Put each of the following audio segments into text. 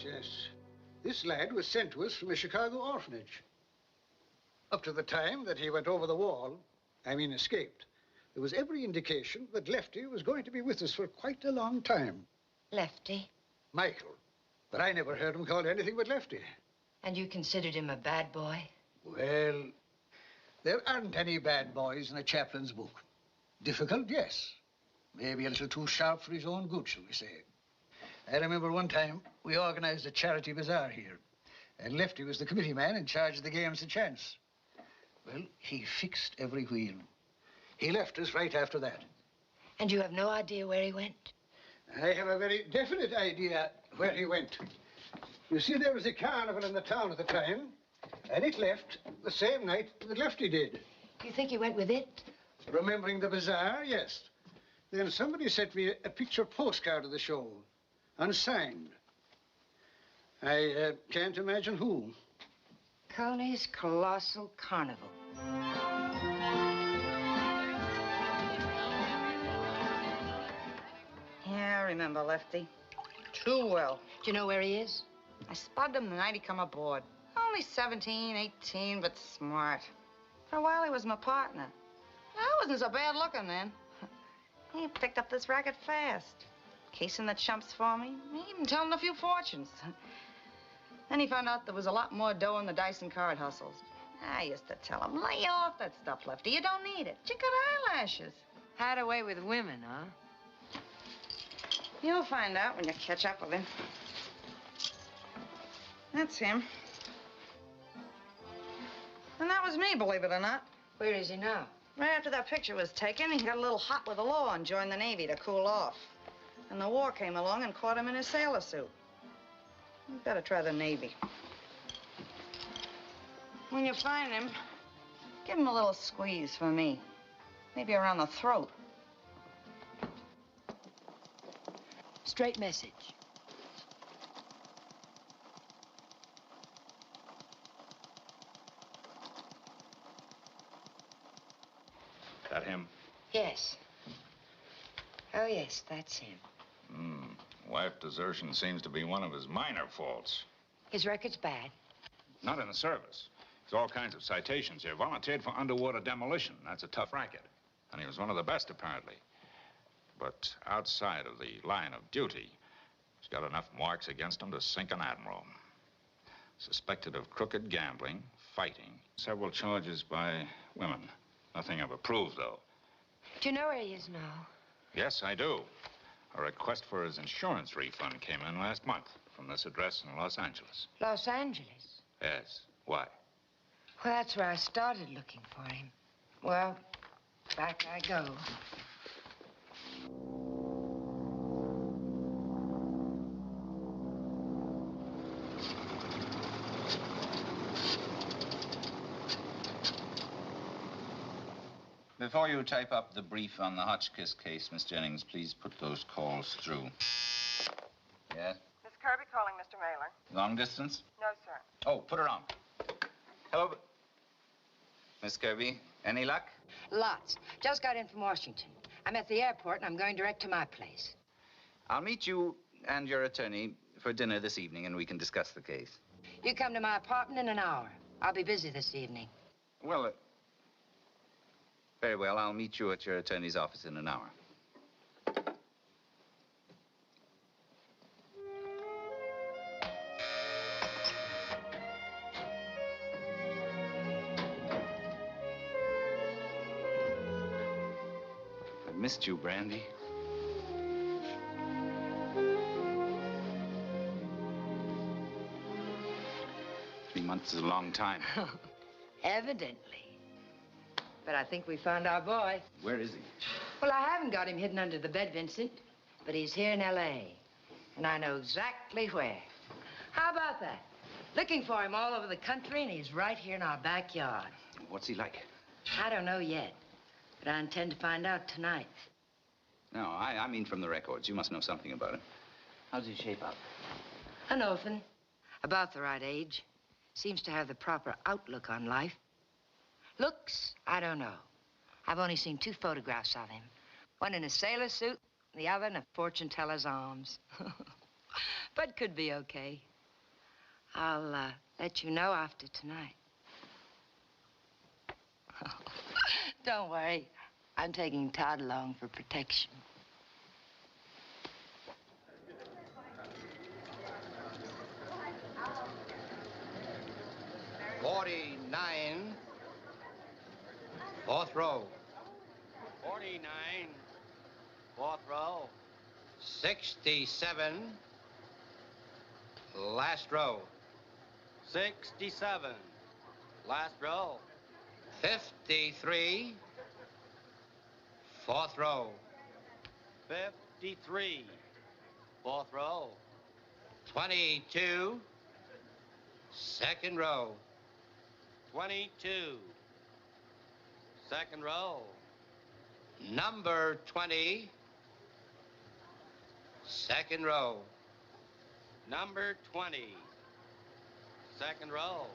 yes. This lad was sent to us from a Chicago orphanage. Up to the time that he went over the wall, escaped, there was every indication that Lefty was going to be with us for quite a long time. Lefty? Michael. But I never heard him called anything but Lefty. And you considered him a bad boy? Well, there aren't any bad boys in a chaplain's book. Difficult, yes. Maybe a little too sharp for his own good, shall we say. I remember one time we organized a charity bazaar here, and Lefty was the committee man in charge of the games of chance. Well, he fixed every wheel. He left us right after that. And you have no idea where he went? I have a very definite idea where he went. You see, there was a carnival in the town at the time, and it left the same night that Lefty did. You think he went with it? Remembering the bazaar, yes. Then somebody sent me a picture postcard of the show, unsigned. I can't imagine who. Coney's Colossal Carnival. Yeah, I remember Lefty. Too well. Do you know where he is? I spotted him the night he come aboard. Only 17, 18, but smart. For a while, he was my partner. I wasn't so bad looking then. He picked up this racket fast. Casing the chumps for me, even telling a few fortunes. Then he found out there was a lot more dough in the dice and card hustles. I used to tell him, lay off that stuff, Lefty. You don't need it. You got eyelashes. Had a way with women, huh? You'll find out when you catch up with him. That's him. And that was me, believe it or not. Where is he now? Right after that picture was taken, he got a little hot with the law and joined the Navy to cool off. And the war came along and caught him in his sailor suit. You better try the Navy. When you find him, give him a little squeeze for me. Maybe around the throat. Straight message. That him? Yes. Oh, yes, that's him. Wife desertion seems to be one of his minor faults. His record's bad. Not in the service. There's all kinds of citations here. Volunteered for underwater demolition. That's a tough racket. And he was one of the best, apparently. But outside of the line of duty, he's got enough marks against him to sink an admiral. Suspected of crooked gambling, fighting. Several charges by women. Nothing ever proved, though. Do you know where he is now? Yes, I do. A request for his insurance refund came in last month from this address in Los Angeles. Los Angeles? Yes. Why? Well, that's where I started looking for him. Well, back I go. Before you type up the brief on the Hotchkiss case, Miss Jennings, please put those calls through. Yes? Miss Kirby calling Mr. Mailer. Long distance? No, sir. Oh, put her on. Hello, Miss Kirby. Any luck? Lots. Just got in from Washington. I'm at the airport, and I'm going direct to my place. I'll meet you and your attorney for dinner this evening, and we can discuss the case. You come to my apartment in an hour. I'll be busy this evening. Well, very well. I'll meet you at your attorney's office in an hour. I missed you, Brandy. Three months is a long time. Evidently. But I think we found our boy. Where is he? Well, I haven't got him hidden under the bed, Vincent, but he's here in L.A., and I know exactly where. How about that? Looking for him all over the country, and he's right here in our backyard. What's he like? I don't know yet, but I intend to find out tonight. No, I mean from the records. You must know something about him. How does he shape up? An orphan, about the right age. Seems to have the proper outlook on life. Looks, I don't know. I've only seen 2 photographs of him. One in a sailor suit, the other in a fortune teller's arms. But could be okay. I'll let you know after tonight. Don't worry. I'm taking Todd along for protection. $49. Fourth row. 49. Fourth row. 67. Last row. 67. Last row. 53. Fourth row. 53. Fourth row. 22. Second row. 22. Second row. Number 20. Second row. Number 20. Second row.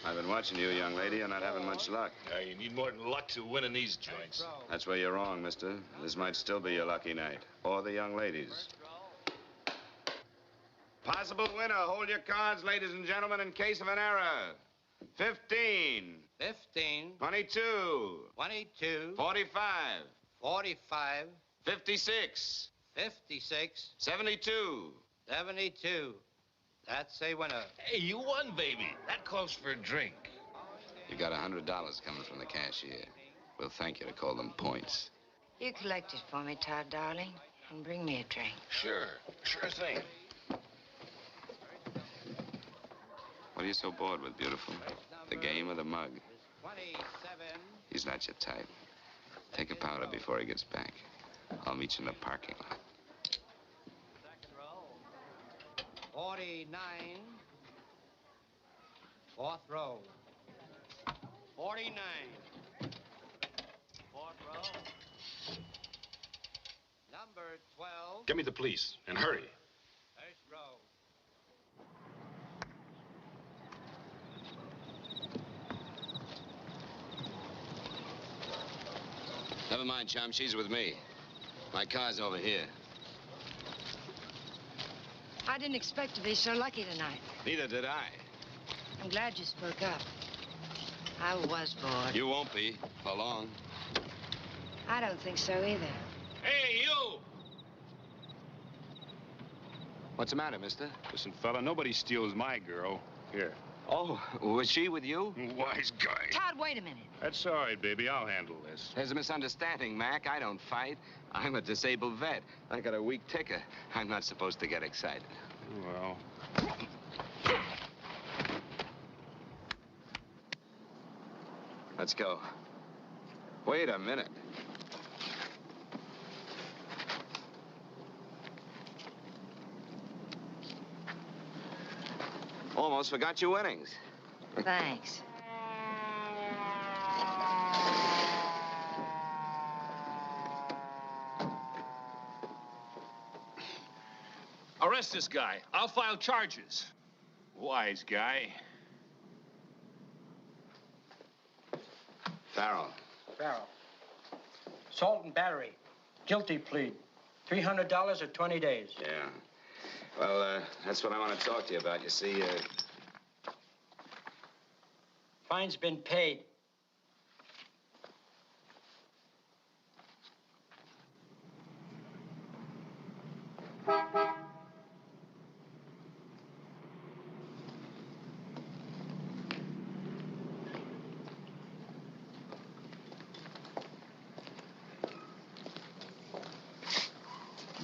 I've been watching you, young lady. You're not having much luck. You need more than luck to win in these joints. That's where you're wrong, mister. This might still be your lucky night. Or the young ladies. Possible winner. Hold your cards, ladies and gentlemen, in case of an error. 15. 15. 22. 22. 45. 45. 56. 56. 72. 72. That's a winner. Hey, you won, baby. That calls for a drink. You got $100 coming from the cashier. We'll thank you to call them points. You collect it for me, Todd, darling, and bring me a drink. Sure thing. What are you so bored with, beautiful? The game or the mug? 27. He's not your type. Take a powder before he gets back. I'll meet you in the parking lot. Second row. 49. Fourth row. 49. Fourth row. Number 12. Get me the police, and hurry. First row. Never mind, chum. She's with me. My car's over here. I didn't expect to be so lucky tonight. Neither did I. I'm glad you spoke up. I was bored. You won't be for long. I don't think so either. Hey, you! What's the matter, mister? Listen, fella, nobody steals my girl. Here. Oh, was she with you? Wise guy. Todd, wait a minute. That's all right, baby. I'll handle this. There's a misunderstanding, Mac. I don't fight. I'm a disabled vet. I got a weak ticker. I'm not supposed to get excited. Well, let's go. Wait a minute. Almost forgot your winnings. Thanks. arrest this guy. I'll file charges. Wise guy. Farrell. Farrell. Assault and battery. Guilty plea. $300 or 20 days. Yeah. Well, that's what I want to talk to you about. You see, Fine's been paid.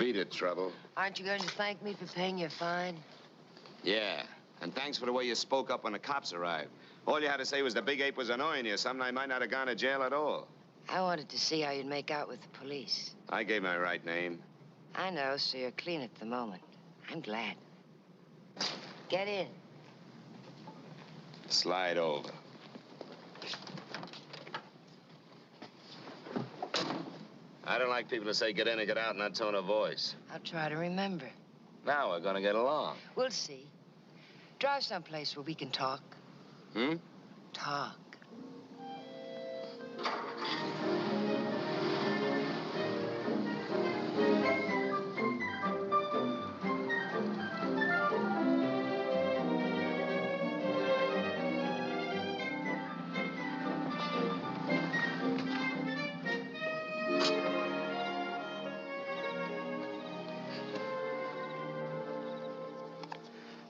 beat it, Trouble. Aren't you going to thank me for paying your fine? Yeah. And thanks for the way you spoke up when the cops arrived. All you had to say was the big ape was annoying you. Something I might not have gone to jail at all. I wanted to see how you'd make out with the police. I gave my right name. I know, so you're clean at the moment. I'm glad. Get in. Slide over. I don't like people to say get in and get out in that tone of voice. I'll try to remember. Now we're gonna get along. We'll see. Drive someplace where we can talk. Hmm? Talk.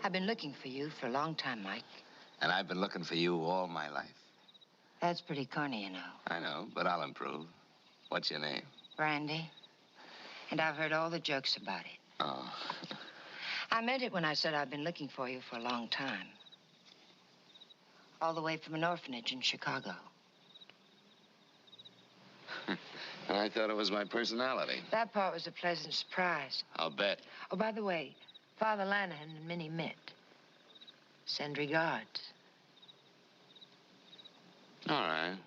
I've been looking for you for a long time, Mike. And I've been looking for you all my life. That's pretty corny, you know. I know, but I'll improve. What's your name? Brandy. And I've heard all the jokes about it. Oh. I meant it when I said I've been looking for you for a long time. All the way from an orphanage in Chicago. And I thought it was my personality. That part was a pleasant surprise. I'll bet. Oh, by the way, Father Lanahan and Minnie Mitt. Send regards. All right.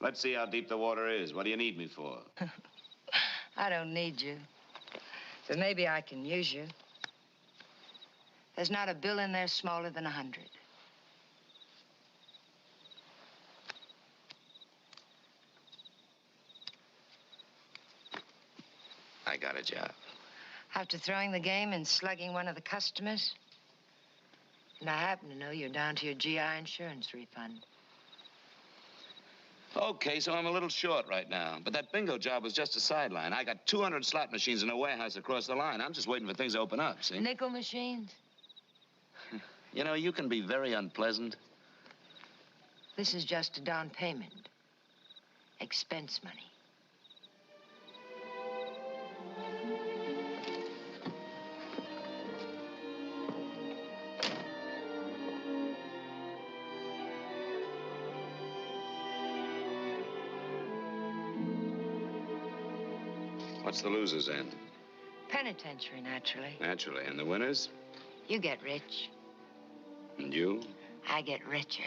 Let's see how deep the water is. What do you need me for? I don't need you. So maybe I can use you. There's not a bill in there smaller than 100. I got a job. After throwing the game and slugging one of the customers? And I happen to know you're down to your GI insurance refund. Okay, so I'm a little short right now. But that bingo job was just a sideline. I got 200 slot machines in a warehouse across the line. I'm just waiting for things to open up, see? Nickel machines? You know, you can be very unpleasant. This is just a down payment. Expense money. What's the loser's end? Penitentiary, naturally. Naturally. And the winners? You get rich. And you? I get richer.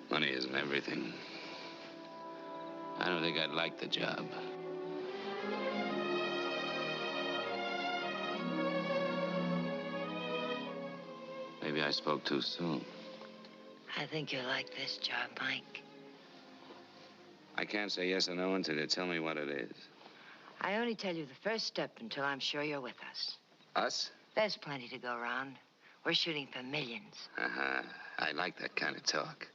Money isn't everything. I don't think I'd like the job. Maybe I spoke too soon. I think you'll like this job, Mike. I can't say yes or no until you tell me what it is. I only tell you the first step until I'm sure you're with us. Us? There's plenty to go around. We're shooting for millions. Uh-huh. I like that kind of talk.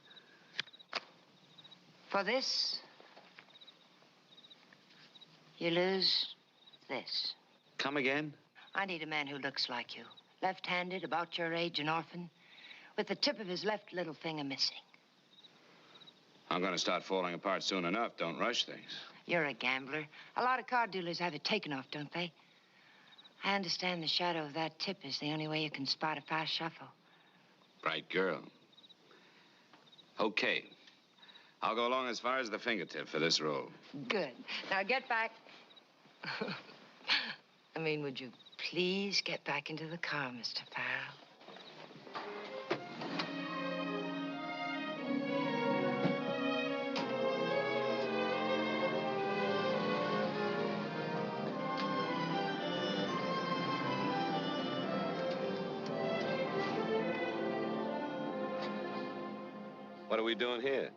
For this, you lose this. Come again? I need a man who looks like you. Left-handed, about your age, an orphan, with the tip of his left little finger missing. I'm going to start falling apart soon enough. Don't rush things. You're a gambler. A lot of card dealers have it taken off, don't they? I understand the shadow of that tip is the only way you can spot a fast shuffle. Bright girl. Okay. I'll go along as far as the fingertip for this role. Good. Now get back. I mean, would you please get back into the car, Mr. Farrell? What are we doing here?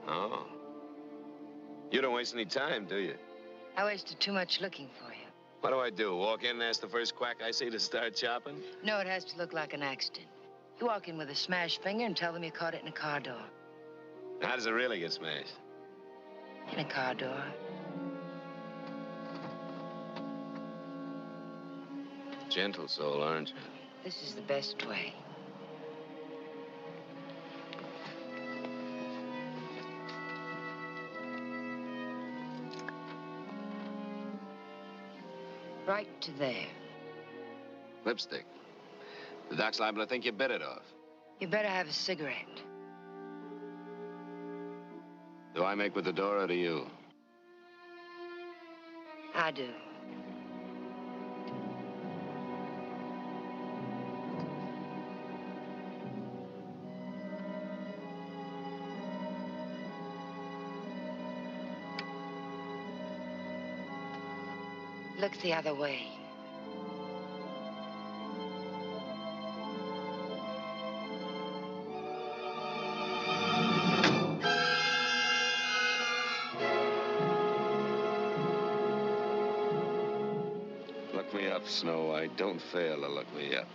Oh. You don't waste any time, do you? I wasted too much looking for you. What do? Walk in and ask the first quack I see to start chopping? No, it has to look like an accident. You walk in with a smashed finger and tell them you caught it in a car door. How does it really get smashed? In a car door. Gentle soul, aren't you? This is the best way. Right to there. Lipstick. The doc's liable to think you bit it off. You better have a cigarette. Do I make with the door or do you? I do. Look the other way. Look me up, Snow White. Don't fail to look me up.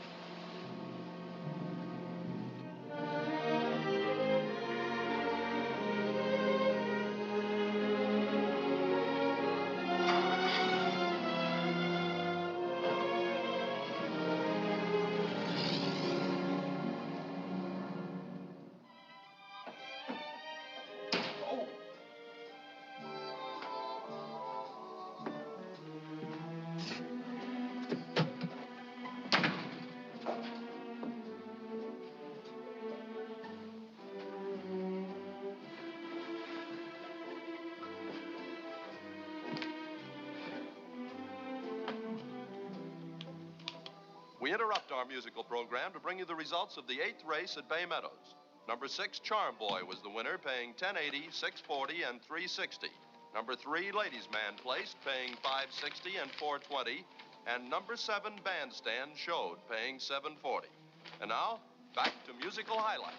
We interrupt our musical program to bring you the results of the 8th race at Bay Meadows. Number 6, Charm Boy, was the winner, paying $10.80, $6.40, and $3.60. Number 3, Ladies Man placed, paying $5.60 and $4.20. And number 7, Bandstand, showed, paying $7.40. And now, back to musical highlights.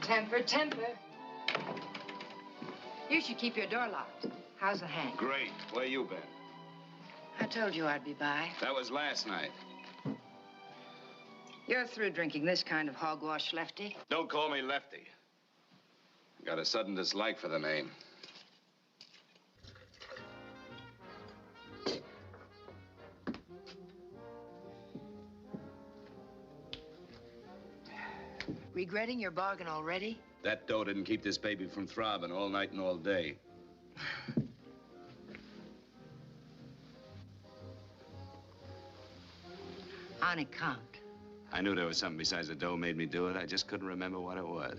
Temper, temper. You should keep your door locked. How's the hand? Great. Where you been? I told you I'd be by. That was last night. You're through drinking this kind of hogwash, Lefty. Don't call me Lefty. Got a sudden dislike for the name. Regretting your bargain already? That dough didn't keep this baby from throbbing all night and all day. On account. I knew there was something besides the dough made me do it. I just couldn't remember what it was.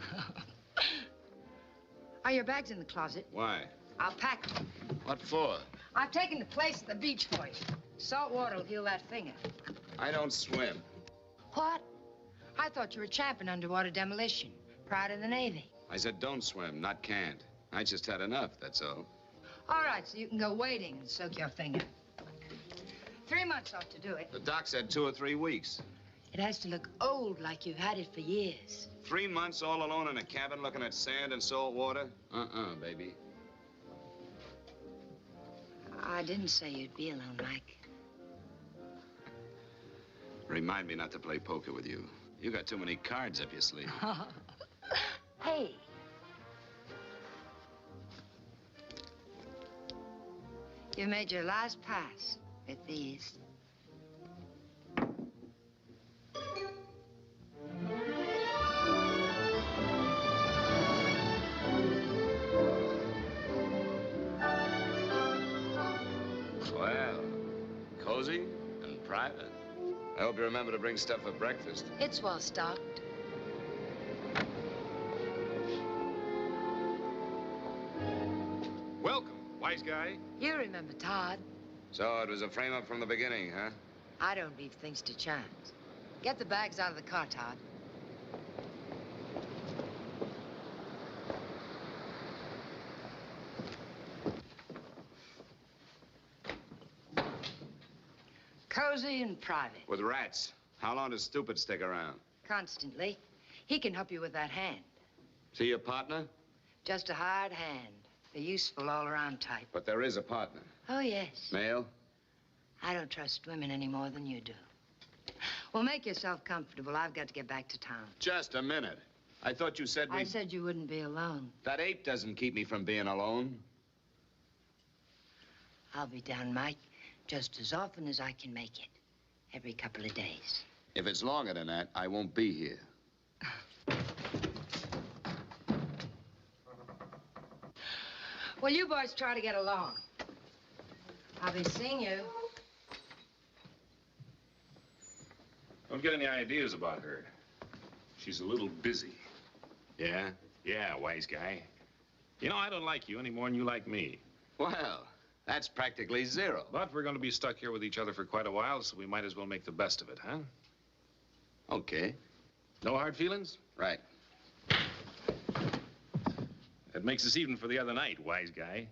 Are your bags in the closet? Why? I'll pack them. What for? I've taken the place at the beach for you. Salt water will heal that finger. I don't swim. What? I thought you were a champ in underwater demolition. Pride of the Navy. I said don't swim, not can't. I just had enough, that's all. All right, so you can go wading and soak your finger. 3 months ought to do it. The doc said 2 or 3 weeks. It has to look old, like you've had it for years. 3 months all alone in a cabin looking at sand and salt water? Baby. I didn't say you'd be alone, Mike. Remind me not to play poker with you. You got too many cards up your sleeve. Hey. You made your last pass with these. Well, cozy and private. I hope you remember to bring stuff for breakfast. It's well stocked. Welcome, wise guy. You remember Todd. So it was a frame-up from the beginning, huh? I don't leave things to chance. Get the bags out of the car, Todd. Cozy and private. With rats. How long does Stupid stick around? Constantly. He can help you with that hand. See your partner? Just a hired hand. A useful all-around type. But there is a partner. Oh, yes. Male? I don't trust women any more than you do. Well, make yourself comfortable. I've got to get back to town. Just a minute. I thought you said I said you wouldn't be alone. That ape doesn't keep me from being alone. I'll be down, Mike, just as often as I can make it. Every couple of days. If it's longer than that, I won't be here. Well, you boys try to get along. I'll be seeing you. Don't get any ideas about her. She's a little busy. Yeah? Yeah, wise guy. You know, I don't like you any more than you like me. Well, that's practically zero. But we're going to be stuck here with each other for quite a while, so we might as well make the best of it, huh? Okay. No hard feelings? Right. That makes us even for the other night, wise guy.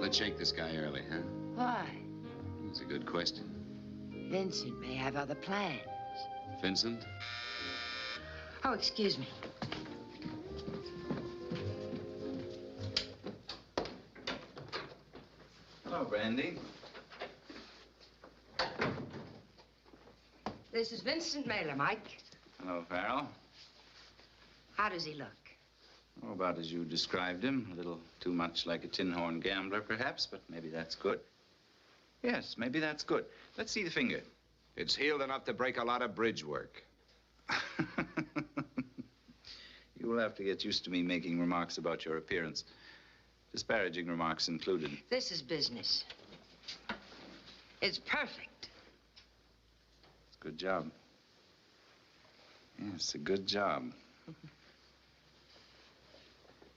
Let's shake this guy early, huh? Why? That's a good question. Vincent may have other plans. Vincent? Oh, excuse me. Hello, Brandy. This is Vincent Mailer, Mike. Hello, Farrell. How does he look? Oh, about as you described him. A little too much like a tin-horn gambler, perhaps, but maybe that's good. Yes, maybe that's good. Let's see the finger. It's healed enough to break a lot of bridge work. You will have to get used to me making remarks about your appearance. Disparaging remarks included. This is business. It's perfect. It's a good job. Yes, a good job.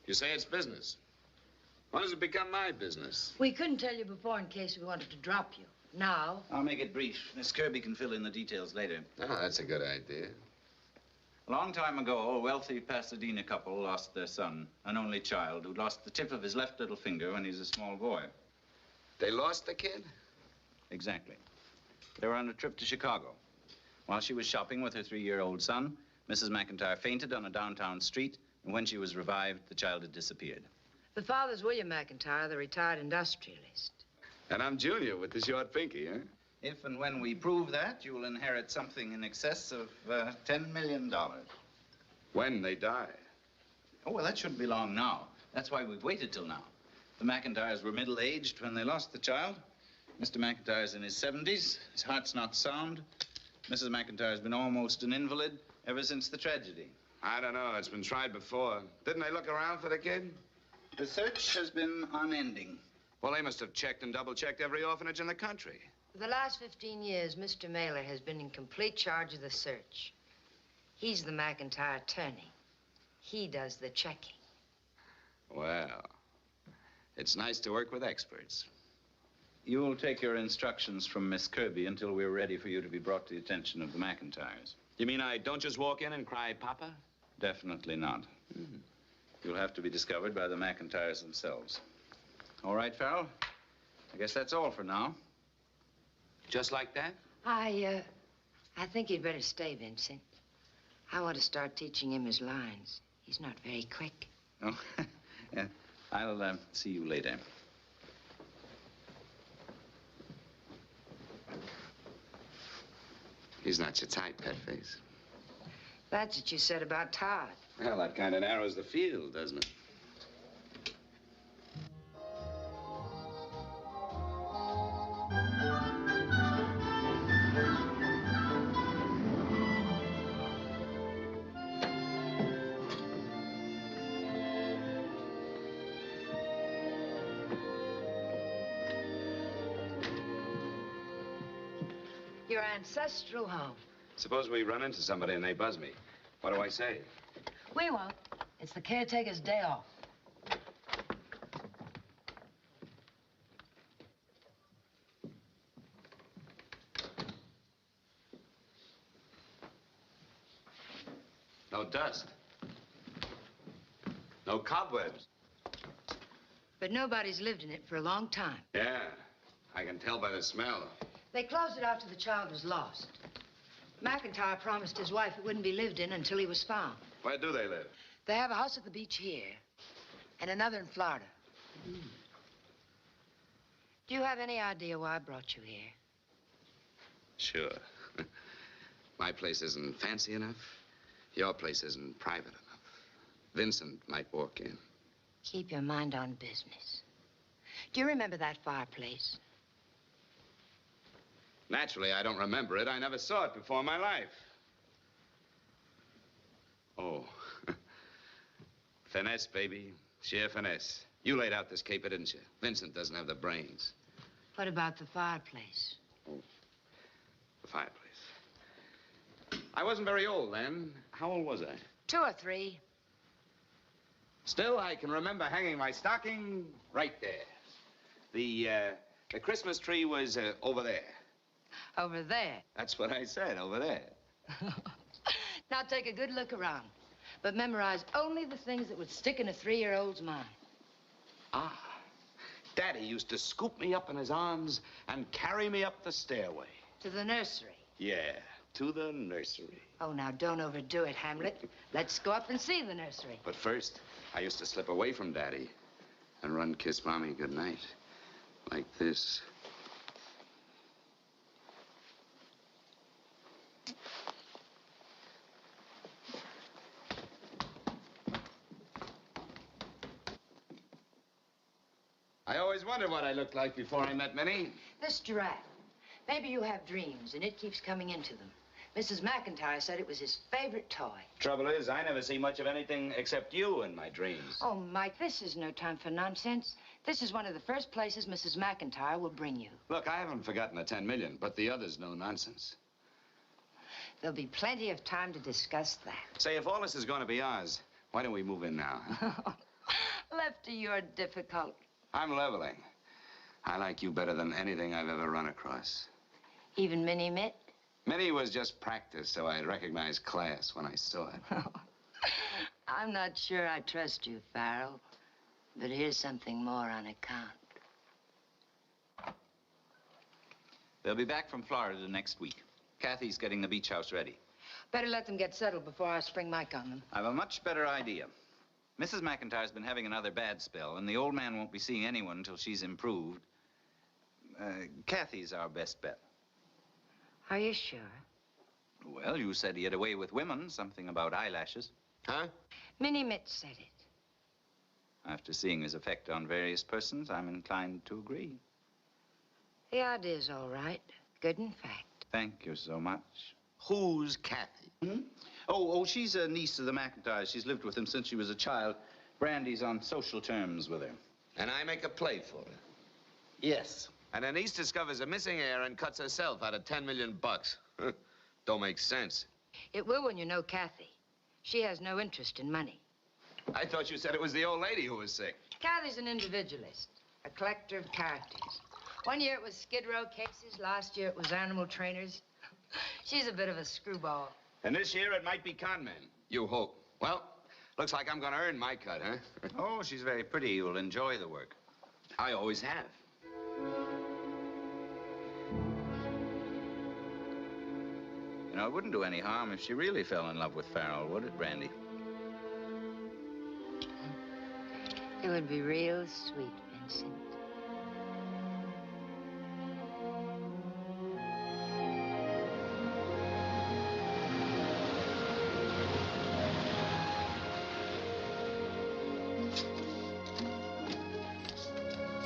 You say it's business. When does it become my business? We couldn't tell you before in case we wanted to drop you. Now? I'll make it brief. Miss Kirby can fill in the details later. Oh, that's a good idea. A long time ago, a wealthy Pasadena couple lost their son, an only child, who lost the tip of his left little finger when he was a small boy. They lost the kid? Exactly. They were on a trip to Chicago. While she was shopping with her 3-year-old son, Mrs. McIntyre fainted on a downtown street, and when she was revived, the child had disappeared. The father's William McIntyre, the retired industrialist. And I'm Junior with the short pinky, huh? If and when we prove that, you will inherit something in excess of $10 million. When they die. Oh, well, that shouldn't be long now. That's why we've waited till now. The McIntyres were middle-aged when they lost the child. Mr. McIntyre's in his 70s. His heart's not sound. Mrs. McIntyre's been almost an invalid ever since the tragedy. I don't know. It's been tried before. Didn't they look around for the kid? The search has been unending. Well, they must have checked and double-checked every orphanage in the country. For the last 15 years, Mr. Mailer has been in complete charge of the search. He's the McIntyre attorney. He does the checking. Well, it's nice to work with experts. You will take your instructions from Miss Kirby until we're ready for you to be brought to the attention of the McIntyres. You mean I don't just walk in and cry, Papa? Definitely not. You'll have to be discovered by the McIntyres themselves. All right, Farrell? I guess that's all for now. Just like that? I think you'd better stay, Vincent. I want to start teaching him his lines. He's not very quick. Oh, yeah. I'll see you later. He's not your type, pet face. That's what you said about Todd. Well, that kind of narrows the field, doesn't it? Your ancestral home. Suppose we run into somebody and they buzz me. What do I say? We won't. It's the caretaker's day off. No dust. No cobwebs. But nobody's lived in it for a long time. Yeah, I can tell by the smell. They closed it after the child was lost. McIntyre promised his wife it wouldn't be lived in until he was found. Where do they live? They have a house at the beach here and another in Florida. Do you have any idea why I brought you here? Sure. My place isn't fancy enough. Your place isn't private enough. Vincent might walk in. Keep your mind on business. Do you remember that fireplace? Naturally, I don't remember it. I never saw it before in my life. Oh. Finesse, baby. Sheer finesse. You laid out this caper, didn't you? Vincent doesn't have the brains. What about the fireplace? Oh. The fireplace. I wasn't very old then. How old was I? 2 or 3. Still, I can remember hanging my stocking right there. The Christmas tree was over there. Over there. That's what I said, over there. Now take a good look around, but memorize only the things that would stick in a 3-year-old's mind. Ah, Daddy used to scoop me up in his arms and carry me up the stairway. To the nursery. Yeah, to the nursery. Oh, now, don't overdo it, Hamlet. Let's go up and see the nursery. But first, I used to slip away from Daddy and run kiss Mommy goodnight. Like this. I always wondered what I looked like before I met Minnie. This giraffe. Maybe you have dreams, and it keeps coming into them. Mrs. McIntyre said it was his favorite toy. Trouble is, I never see much of anything except you in my dreams. Oh, Mike, this is no time for nonsense. This is one of the first places Mrs. McIntyre will bring you. Look, I haven't forgotten the 10 million, but the other's no nonsense. There'll be plenty of time to discuss that. Say, if all this is going to be ours, why don't we move in now? Huh? Lefty, you're difficult. I'm leveling. I like you better than anything I've ever run across. Even Minnie Mitt? Minnie was just practice, so I'd recognize class when I saw it. I'm not sure I trust you, Farrell. But here's something more on account. They'll be back from Florida next week. Kathy's getting the beach house ready. Better let them get settled before I spring Mike on them. I have a much better idea. Mrs. McIntyre's been having another bad spell, and the old man won't be seeing anyone until she's improved. Kathy's our best bet. Are you sure? Well, you said he had a way with women, something about eyelashes. Huh? Minnie Mitt said it. After seeing his effect on various persons, I'm inclined to agree. The idea's all right. Good in fact. Thank you so much. Who's Kathy? Hmm? Oh, she's a niece of the McIntyres. She's lived with him since she was a child. Brandy's on social terms with her. And I make a play for her. Yes. And her niece discovers a missing heir and cuts herself out of 10 million bucks. Don't make sense. It will when you know Kathy. She has no interest in money. I thought you said it was the old lady who was sick. Kathy's an individualist, a collector of characters. One year it was Skid Row cases, last year it was animal trainers. She's a bit of a screwball. And this year it might be con men. You hope. Well, looks like I'm gonna earn my cut, huh? Oh, she's very pretty. You'll enjoy the work. I always have. You know, it wouldn't do any harm if she really fell in love with Farrell, would it, Brandy? It would be real sweet, Vincent.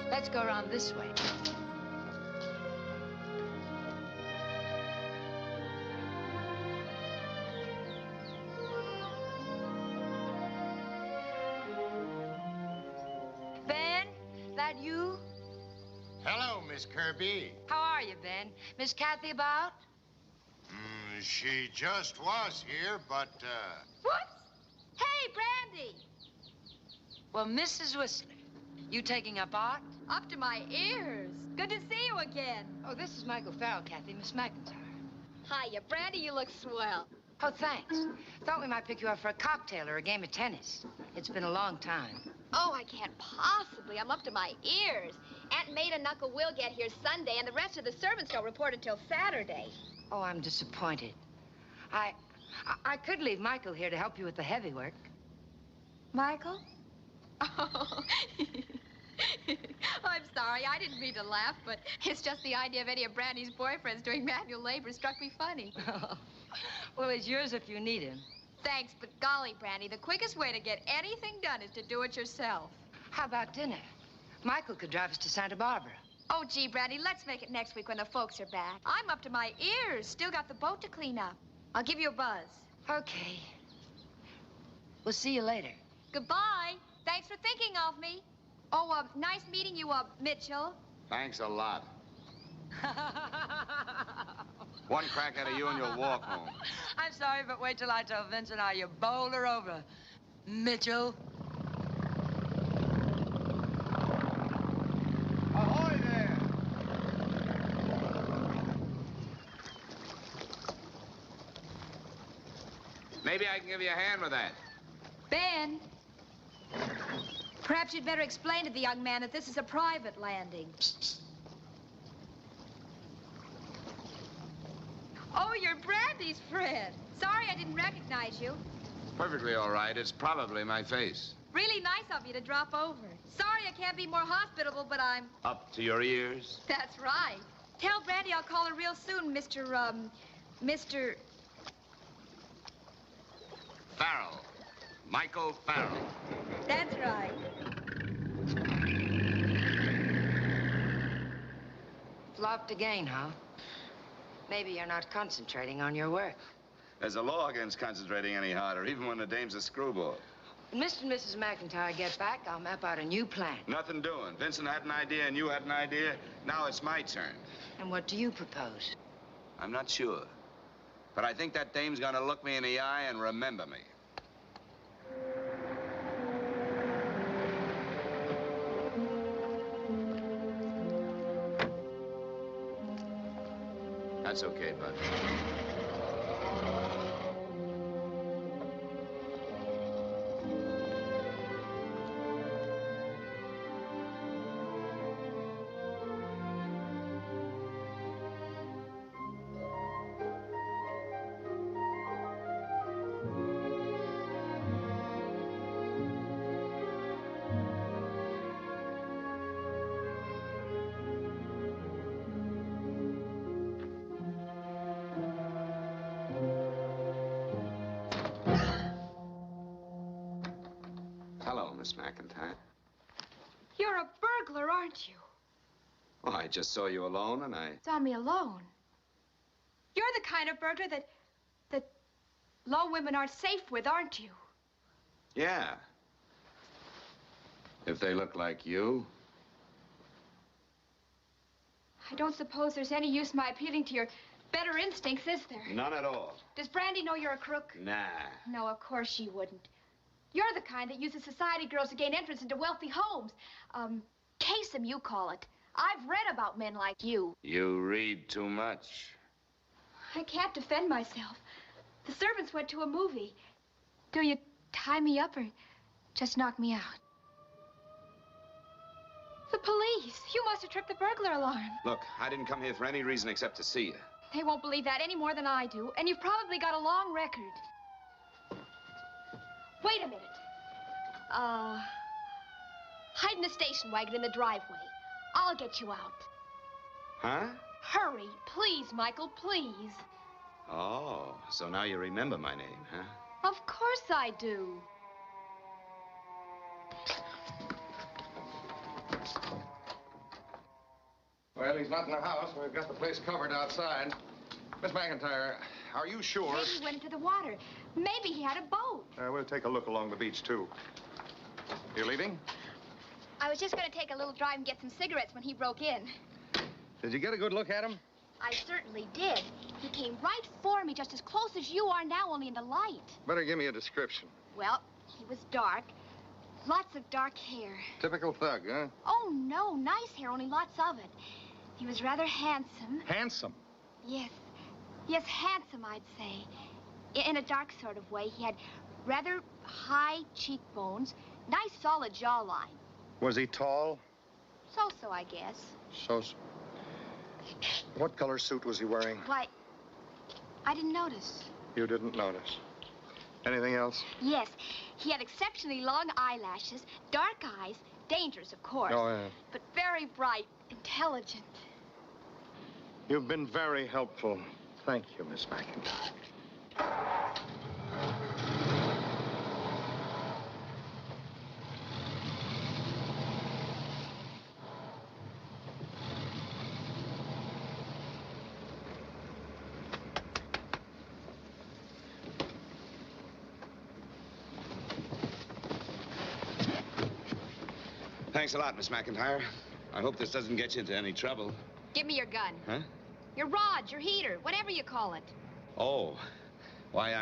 Let's go around this way. Ben, that you? Hello, Miss Kirby. How are you, Ben? Miss Kathy about? She just was here, but, What? Hey, Brandy! Well, Mrs. Whistler, you taking up art? Up to my ears. Good to see you again. Oh, this is Michael Farrell, Kathy, Miss McIntyre. Hiya, Brandy, you look swell. Oh, thanks. Thought we might pick you up for a cocktail or a game of tennis. It's been a long time. Oh, I can't possibly. I'm up to my ears. Aunt Maid and Uncle Will get here Sunday, and the rest of the servants don't report until Saturday. Oh, I'm disappointed. I could leave Michael here to help you with the heavy work. Michael? Oh. I'm sorry. I didn't mean to laugh, but it's just the idea of any of Brandy's boyfriends doing manual labor struck me funny. Well, he's yours if you need him. Thanks, but golly, Brandy, the quickest way to get anything done is to do it yourself. How about dinner? Michael could drive us to Santa Barbara. Oh, gee, Brandy, let's make it next week when the folks are back. I'm up to my ears. Still got the boat to clean up. I'll give you a buzz. Okay. We'll see you later. Goodbye. Thanks for thinking of me. Oh, nice meeting you, Mitchell. Thanks a lot. One crack out of you and you'll walk home. I'm sorry, but wait till I tell Vincent how you bowled her over, Mitchell. ahoy there! Maybe I can give you a hand with that. Ben. Perhaps you'd better explain to the young man that this is a private landing. Psst, psst. Oh, you're Brandy's friend. Sorry I didn't recognize you. Perfectly all right. It's probably my face. Really nice of you to drop over. Sorry I can't be more hospitable, but I'm... Up to your ears? That's right. Tell Brandy I'll call her real soon, Mr. Farrell. Michael Farrell. That's right. Flopped again, huh? Maybe you're not concentrating on your work. There's a law against concentrating any harder, even when the dame's a screwball. When Mr. and Mrs. McIntyre get back, I'll map out a new plan. Nothing doing. Vincent had an idea and you had an idea. Now it's my turn. And what do you propose? I'm not sure. But I think that dame's gonna look me in the eye and remember me. That's okay, bud. Hello, Miss McIntyre. You're a burglar, aren't you? Well, I just saw you alone and I... Saw me alone. You're the kind of burglar that low women aren't safe with, aren't you? Yeah. If they look like you. I don't suppose there's any use in my appealing to your better instincts, is there? None at all. Does Brandy know you're a crook? Nah. No, of course she wouldn't. You're the kind that uses society girls to gain entrance into wealthy homes. Case them, you call it. I've read about men like you. You read too much. I can't defend myself. The servants went to a movie. Do you tie me up or just knock me out? The police. You must have tripped the burglar alarm. Look, I didn't come here for any reason except to see you. They won't believe that any more than I do, and you've probably got a long record. Wait a minute. Hide in the station wagon in the driveway. I'll get you out. Huh? Hurry, please, Michael, please. Oh, so now you remember my name, huh? Of course I do. Well, he's not in the house. We've got the place covered outside. Miss McIntyre, are you sure? Maybe he went into the water. Maybe he had a boat. We'll take a look along the beach, too. You leaving? I was just going to take a little drive and get some cigarettes when he broke in. Did you get a good look at him? I certainly did. He came right for me, just as close as you are now, only in the light. Better give me a description. Well, he was dark. Lots of dark hair. Typical thug, huh? Oh, no, nice hair, only lots of it. He was rather handsome. Handsome? Yes. Yes, handsome, I'd say. In a dark sort of way. He had rather high cheekbones, nice solid jawline. Was he tall? So-so, I guess. So-so. What color suit was he wearing? Why, I didn't notice. You didn't notice. Anything else? Yes, he had exceptionally long eyelashes, dark eyes, dangerous, of course. Oh, yeah. But very bright, intelligent. You've been very helpful. Thank you, Miss McIntyre. Thanks a lot, Miss McIntyre. I hope this doesn't get you into any trouble. Give me your gun. Huh? Your rod, your heater, whatever you call it. Oh. Why,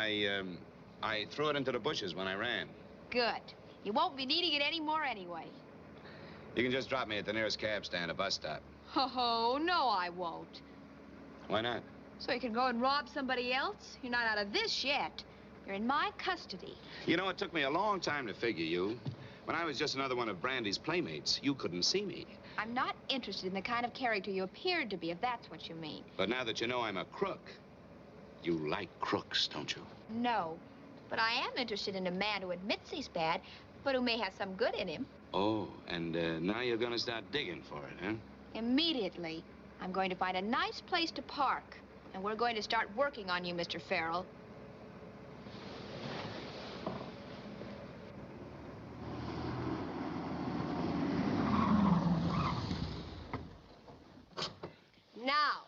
I threw it into the bushes when I ran. Good. You won't be needing it anymore anyway. You can just drop me at the nearest cab stand, a bus stop. Oh, no, I won't. Why not? So you can go and rob somebody else? You're not out of this yet. You're in my custody. You know, it took me a long time to figure you. When I was just another one of Brandy's playmates, you couldn't see me. I'm not interested in the kind of character you appeared to be, if that's what you mean. But now that you know I'm a crook, you like crooks, don't you? No, but I am interested in a man who admits he's bad, but who may have some good in him. Oh, and now you're gonna start digging for it, huh? Immediately. I'm going to find a nice place to park, and we're going to start working on you, Mr. Farrell. Now.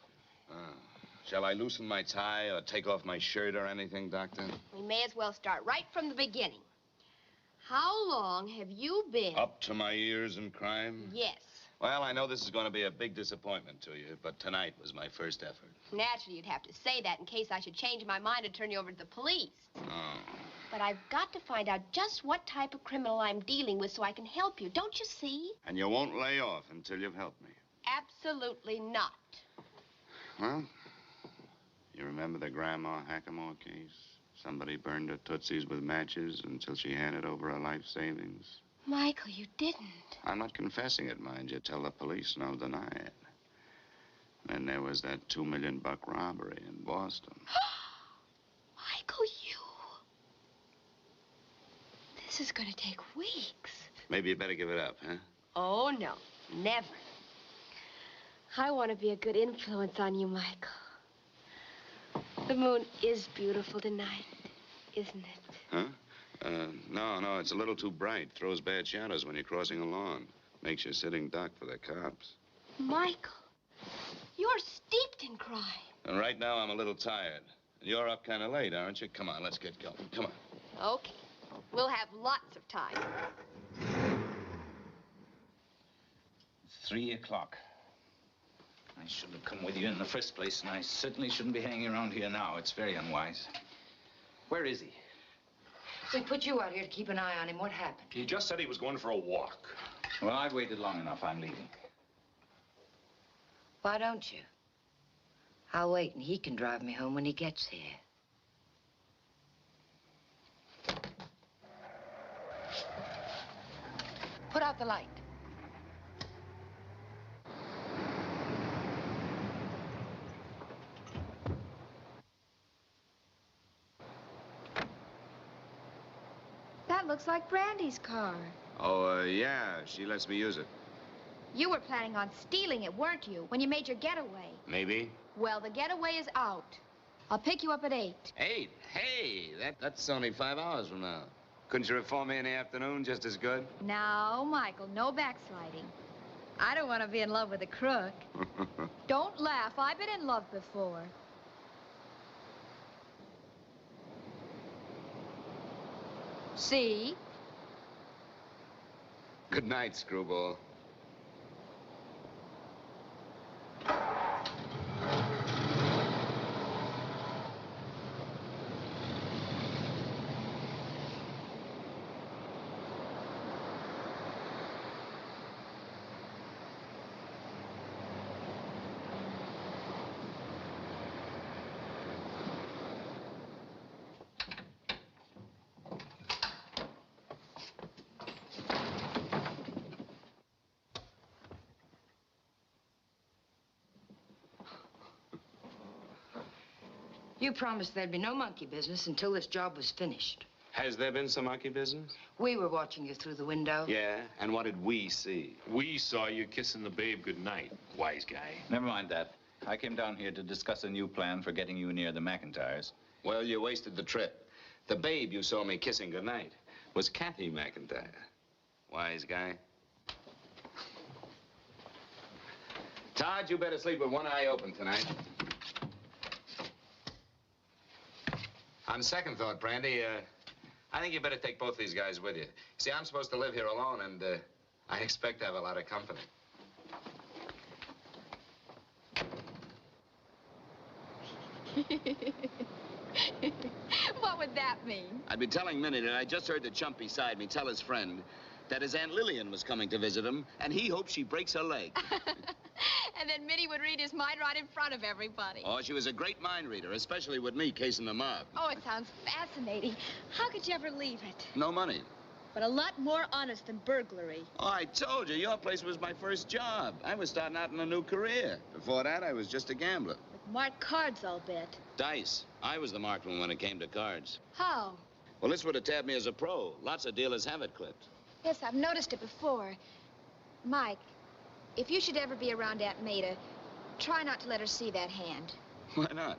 Shall I loosen my tie or take off my shirt or anything, Doctor? We may as well start right from the beginning. How long have you been... Up to my ears in crime? Yes. Well, I know this is going to be a big disappointment to you, but tonight was my first effort. Naturally, you'd have to say that in case I should change my mind and turn you over to the police. Oh. But I've got to find out just what type of criminal I'm dealing with so I can help you. Don't you see? And you won't lay off until you've helped me. Absolutely not. Well, you remember the Grandma Hackamore case? Somebody burned her Tootsies with matches until she handed over her life savings. Michael, you didn't. I'm not confessing it, mind you. Tell the police and I'll deny it. Then there was that $2 million robbery in Boston. Michael, you... This is going to take weeks. Maybe you better give it up, huh? Oh, no. Never. I want to be a good influence on you, Michael. The moon is beautiful tonight, isn't it? Huh? No, it's a little too bright. Throws bad shadows when you're crossing a lawn. Makes you a sitting duck for the cops. Michael, you're steeped in crime. And right now I'm a little tired. And you're up kind of late, aren't you? Come on, let's get going. Come on. Okay. We'll have lots of time. It's 3 o'clock. I shouldn't have come with you in the first place, and I certainly shouldn't be hanging around here now. It's very unwise. Where is he? We put you out here to keep an eye on him. What happened? He just said he was going for a walk. Well, I've waited long enough. I'm leaving. Why don't you? I'll wait, and he can drive me home when he gets here. Put out the light. That looks like Brandy's car. Oh, yeah, she lets me use it. You were planning on stealing it, weren't you, when you made your getaway? Maybe. Well, the getaway is out. I'll pick you up at 8. 8? Hey, that's only 5 hours from now. Couldn't you reform me in the afternoon just as good? Now, Michael, no backsliding. I don't want to be in love with a crook. Don't laugh. I've been in love before. See? Good night, screwball. You promised there'd be no monkey business until this job was finished. Has there been some monkey business? We were watching you through the window. Yeah, and what did we see? We saw you kissing the babe goodnight, wise guy. Never mind that. I came down here to discuss a new plan for getting you near the McIntyres. Well, you wasted the trip. The babe you saw me kissing goodnight was Kathy McIntyre. Wise guy. Todd, you better sleep with one eye open tonight. On second thought, Brandy, I think you better take both these guys with you. See, I'm supposed to live here alone, and I expect to have a lot of company. What would that mean? I'd be telling Minnie that I just heard the chump beside me tell his friend that his Aunt Lillian was coming to visit him, and he hopes she breaks her leg. And then Minnie would read his mind right in front of everybody. Oh, she was a great mind reader, especially with me casing the mob. Oh, it sounds fascinating. How could you ever leave it? No money. but a lot more honest than burglary. Oh, I told you, your place was my first job. I was starting out in a new career. Before that, I was just a gambler. With marked cards, I'll bet. Dice. I was the marked one when it came to cards. How? Well, this would have tabbed me as a pro. Lots of dealers have it clipped. Yes, I've noticed it before. Mike, if you should ever be around Aunt Maida, try not to let her see that hand. Why not?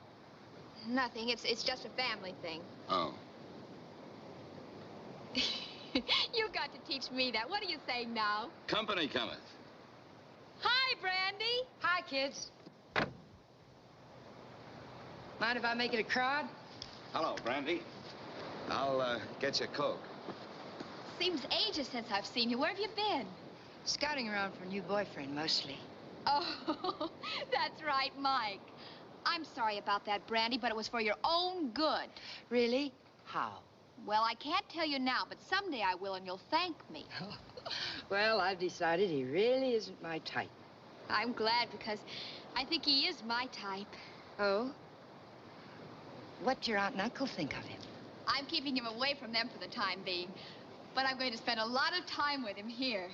Nothing. It's just a family thing. Oh. You've got to teach me that. What are you saying now? Company cometh. Hi, Brandy. Hi, kids. Mind if I make it a crowd? Hello, Brandy. I'll get you a Coke. Seems ages since I've seen you. Where have you been? Scouting around for a new boyfriend, mostly. Oh, that's right, Mike. I'm sorry about that, Brandy, but it was for your own good. Really? How? Well, I can't tell you now, but someday I will, and you'll thank me. Well, I've decided he really isn't my type. I'm glad, because I think he is my type. Oh? What'd your aunt and uncle think of him? I'm keeping him away from them for the time being, but I'm going to spend a lot of time with him here.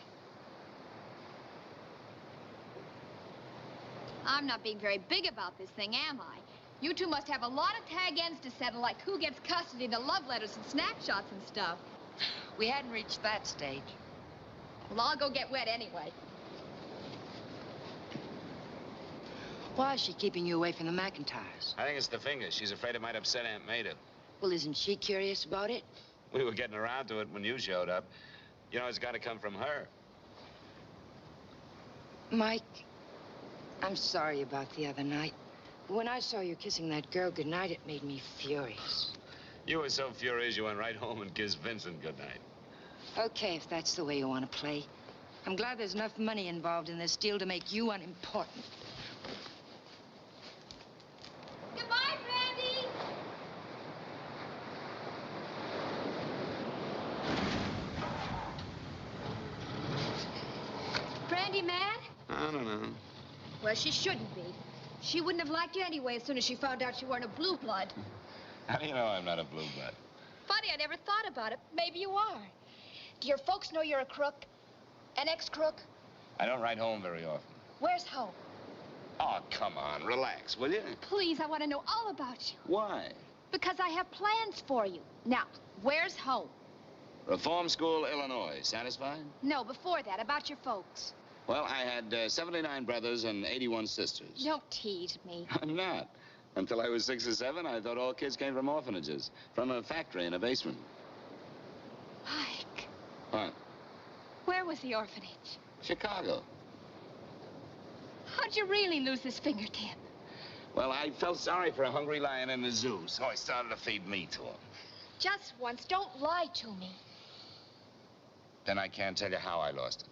I'm not being very big about this thing, am I? You two must have a lot of tag ends to settle, like who gets custody and the love letters and snapshots and stuff. We hadn't reached that stage. Well, I'll go get wet anyway. Why is she keeping you away from the McIntyres? I think it's the fingers. She's afraid it might upset Aunt Maida. Well, isn't she curious about it? We were getting around to it when you showed up. You know, it's got to come from her. Mike, I'm sorry about the other night. When I saw you kissing that girl goodnight, it made me furious. You were so furious you went right home and kissed Vincent goodnight. Okay, if that's the way you want to play. I'm glad there's enough money involved in this deal to make you unimportant. Goodbye, Brandy! Brandy mad? I don't know. Well, she shouldn't be. She wouldn't have liked you anyway as soon as she found out you weren't a blue blood. How do you know I'm not a blue blood? Funny, I never thought about it. Maybe you are. Do your folks know you're a crook? An ex-crook? I don't write home very often. Where's home? Oh, come on. Relax, will you? Please, I want to know all about you. Why? Because I have plans for you. Now, where's home? Reform School, Illinois. Satisfied? No, before that, about your folks. Well, I had 79 brothers and 81 sisters. Don't tease me. I'm not. Until I was 6 or 7, I thought all kids came from orphanages, from a factory in a basement. Mike. What? Where was the orphanage? Chicago. How'd you really lose this fingertip? Well, I felt sorry for a hungry lion in the zoo, so I started to feed meat to him. Just once. Don't lie to me. Then I can't tell you how I lost it.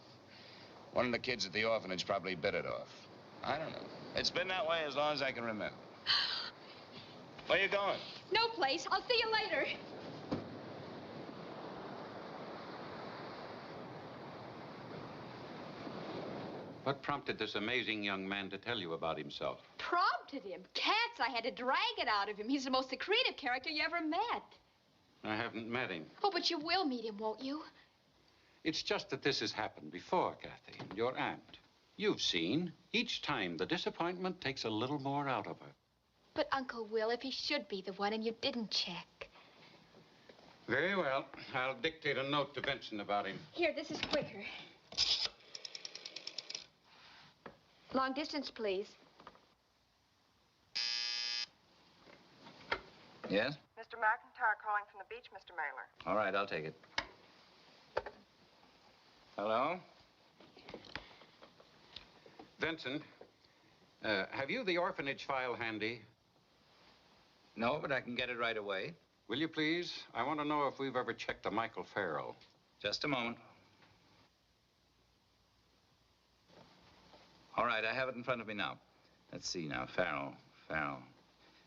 One of the kids at the orphanage probably bit it off. I don't know. It's been that way as long as I can remember. Where you going? No place. I'll see you later. What prompted this amazing young man to tell you about himself? Prompted him. Cats, I had to drag it out of him. He's the most secretive character you ever met. I haven't met him. Oh, but you will meet him, won't you? It's just that this has happened before, Kathy, your aunt. You've seen. Each time, the disappointment takes a little more out of her. But Uncle Will, if he should be the one and you didn't check. Very well. I'll dictate a note to Vincent about him. Here, this is quicker. Long distance, please. Yes? Mr. McIntyre calling from the beach, Mr. Mailer. All right, I'll take it. Hello? Vincent, have you the orphanage file handy? No, but I can get it right away. Will you please? I want to know if we've ever checked the Michael Farrell. Just a moment. All right, I have it in front of me now. Let's see now. Farrell.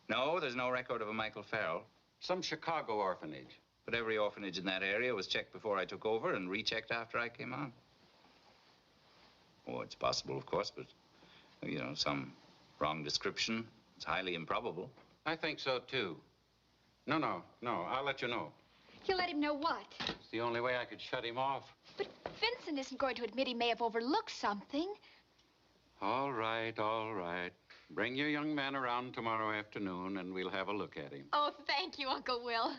No, there's no record of a Michael Farrell. Some Chicago orphanage. But every orphanage in that area was checked before I took over and rechecked after I came on. Oh, it's possible, of course, but, you know, some wrong description. It's highly improbable. I think so, too. No, I'll let you know. You'll let him know what? the only way I could shut him off. But Vincent isn't going to admit he may have overlooked something. All right, all right. Bring your young man around tomorrow afternoon, and we'll have a look at him. Oh, thank you, Uncle Will.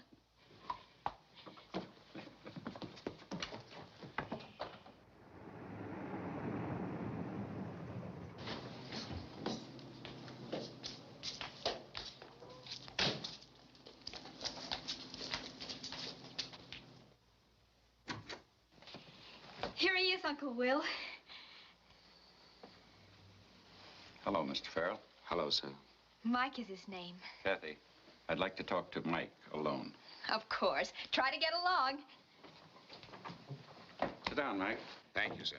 Here he is, Uncle Will. Hello, Mr. Farrell. Hello, sir. Mike is his name. Kathy, I'd like to talk to Mike alone. Of course. Try to get along. Sit down, Mike. Thank you, sir.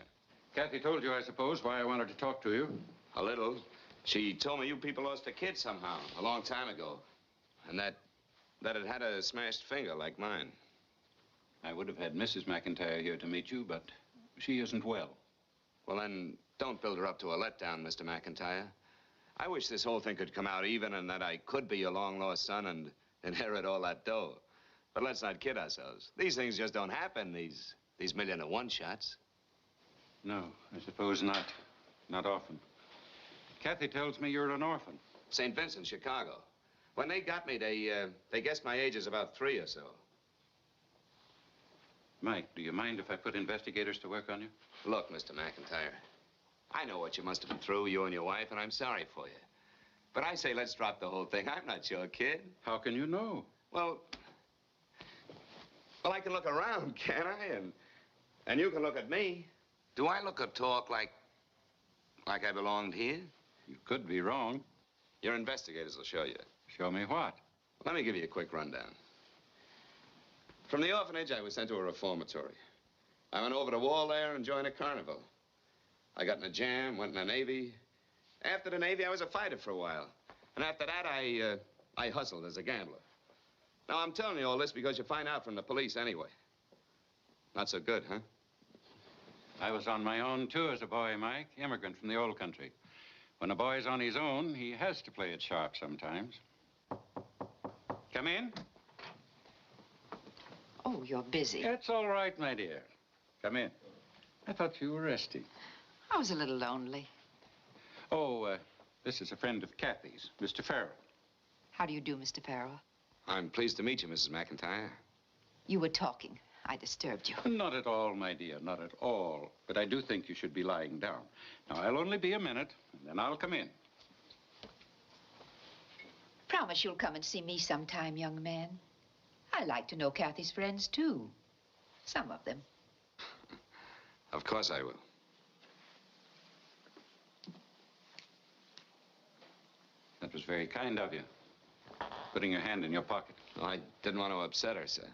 Kathy told you, I suppose, why I wanted to talk to you. A little. She told me you people lost a kid somehow, a long time ago. And that it had a smashed finger like mine. I would have had Mrs. McIntyre here to meet you, but she isn't well. Well, then, don't build her up to a letdown, Mr. McIntyre. I wish this whole thing could come out even and that I could be your long-lost son and inherit all that dough. But let's not kid ourselves. These things just don't happen, these million-to-one shots. No, I suppose not. Not often. Kathy tells me you're an orphan. St. Vincent, Chicago. When they got me, they guessed my age is about 3 or so. Mike, do you mind if I put investigators to work on you? Look, Mr. McIntyre, I know what you must have been through, you and your wife, and I'm sorry for you. But I say let's drop the whole thing. I'm not your kid. How can you know? Well, I can look around, can't I? And you can look at me. Do I look or talk like I belonged here? You could be wrong. Your investigators will show you. Show me what? Let me give you a quick rundown. From the orphanage, I was sent to a reformatory. I went over the wall there and joined a carnival. I got in a jam, went in the Navy. After the Navy, I was a fighter for a while. And after that, I hustled as a gambler. Now, I'm telling you all this because you find out from the police anyway. Not so good, huh? I was on my own, too, as a boy, Mike. Immigrant from the old country. When a boy's on his own, he has to play it sharp sometimes. Come in. Oh, you're busy. It's all right, my dear. Come in. I thought you were resting. I was a little lonely. Oh, this is a friend of Kathy's, Mr. Farrell. How do you do, Mr. Farrell? I'm pleased to meet you, Mrs. McIntyre. You were talking. I disturbed you. Not at all, my dear, not at all. But I do think you should be lying down. Now, I'll only be a minute, and then I'll come in. Promise you'll come and see me sometime, young man. I like to know Kathy's friends, too. Some of them. Of course I will. That was very kind of you. Putting your hand in your pocket. Oh, I didn't want to upset her, sir.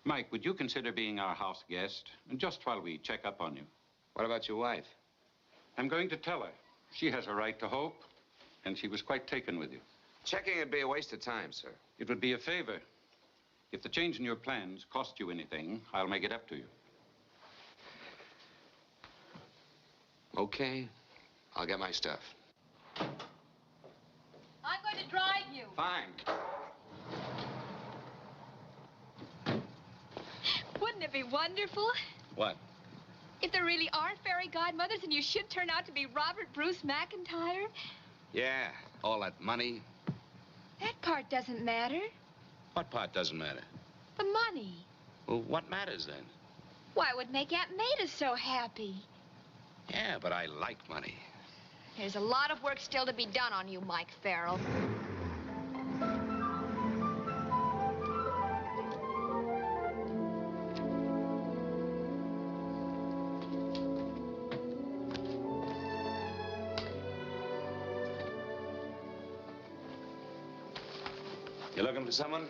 Mike, would you consider being our house guest, just while we check up on you? What about your wife? I'm going to tell her. She has a right to hope, and she was quite taken with you. Checking would be a waste of time, sir. It would be a favor. If the change in your plans cost you anything, I'll make it up to you. Okay. I'll get my stuff. I'm going to drive you. Fine. Wouldn't it be wonderful? What? If there really are fairy godmothers and you should turn out to be Robert Bruce McIntyre? Yeah, all that money. That part doesn't matter. What part doesn't matter? The money. Well, what matters then? Why, it would make Aunt Maida so happy. Yeah, but I like money. There's a lot of work still to be done on you, Mike Farrell. You looking for someone?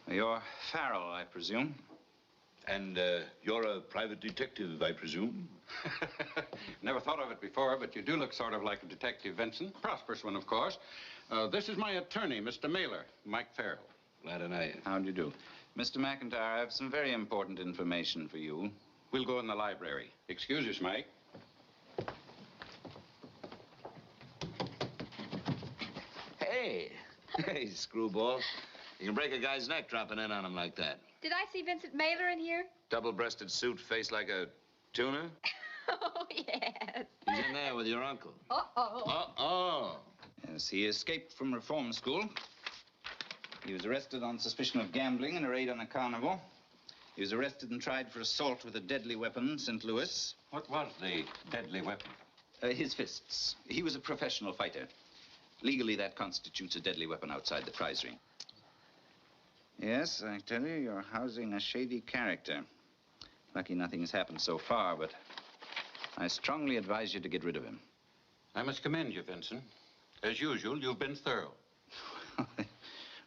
You're Farrell, I presume. And you're a private detective, I presume? Never thought of it before, but you do look sort of like a detective, Vincent. Prosperous one, of course. This is my attorney, Mr. Mailer, Mike Farrell. Glad to know you. How do you do? Mr. McIntyre, I have some very important information for you. We'll go in the library. Excuse us, Mike. Hey. Hey, screwball. You can break a guy's neck dropping in on him like that. Did I see Vincent Mailer in here? Double-breasted suit, face like a tuna? Oh, yes. He's in there with your uncle. Uh-oh. Uh-oh. Yes, he escaped from reform school. He was arrested on suspicion of gambling in a raid on a carnival. He was arrested and tried for assault with a deadly weapon in St. Louis. What was the deadly weapon? His fists. He was a professional fighter. Legally, that constitutes a deadly weapon outside the prize ring. Yes, I tell you, you're housing a shady character. Lucky nothing has happened so far, but I strongly advise you to get rid of him. I must commend you, Vincent. As usual, you've been thorough. It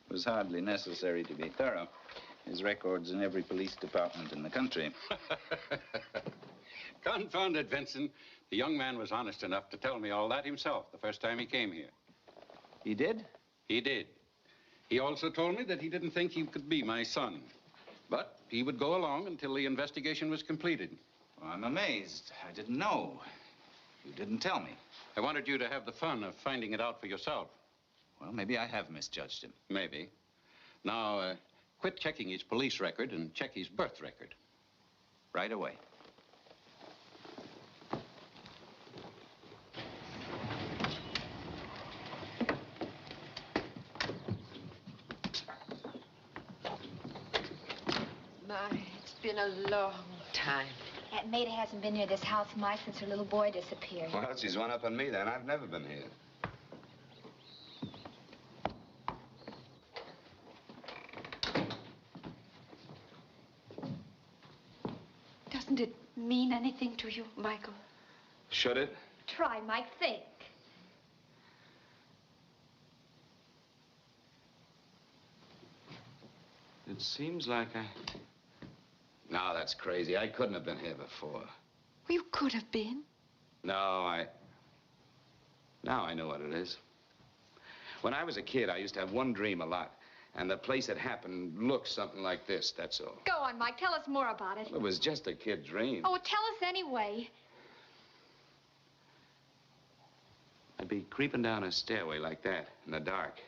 was hardly necessary to be thorough. His record's in every police department in the country. Confound it, Vincent. The young man was honest enough to tell me all that himself the first time he came here. He did? He did. He also told me that he didn't think he could be my son. But he would go along until the investigation was completed. Well, I'm amazed. I didn't know. You didn't tell me. I wanted you to have the fun of finding it out for yourself. Well, maybe I have misjudged him. Maybe. Now, quit checking his police record and check his birth record. Right away. My, it's been a long time. Aunt Maida hasn't been near this house, Mike, since her little boy disappeared. Well, she's one up on me then. I've never been here. Doesn't it mean anything to you, Michael? Should it? Try, Mike, think. It seems like I... No, that's crazy. I couldn't have been here before. You could have been. No, Now I know what it is. When I was a kid, I used to have one dream a lot. And the place it happened looked something like this, that's all. Go on, Mike. Tell us more about it. It was just a kid dream. Oh, tell us anyway. I'd be creeping down a stairway like that in the dark.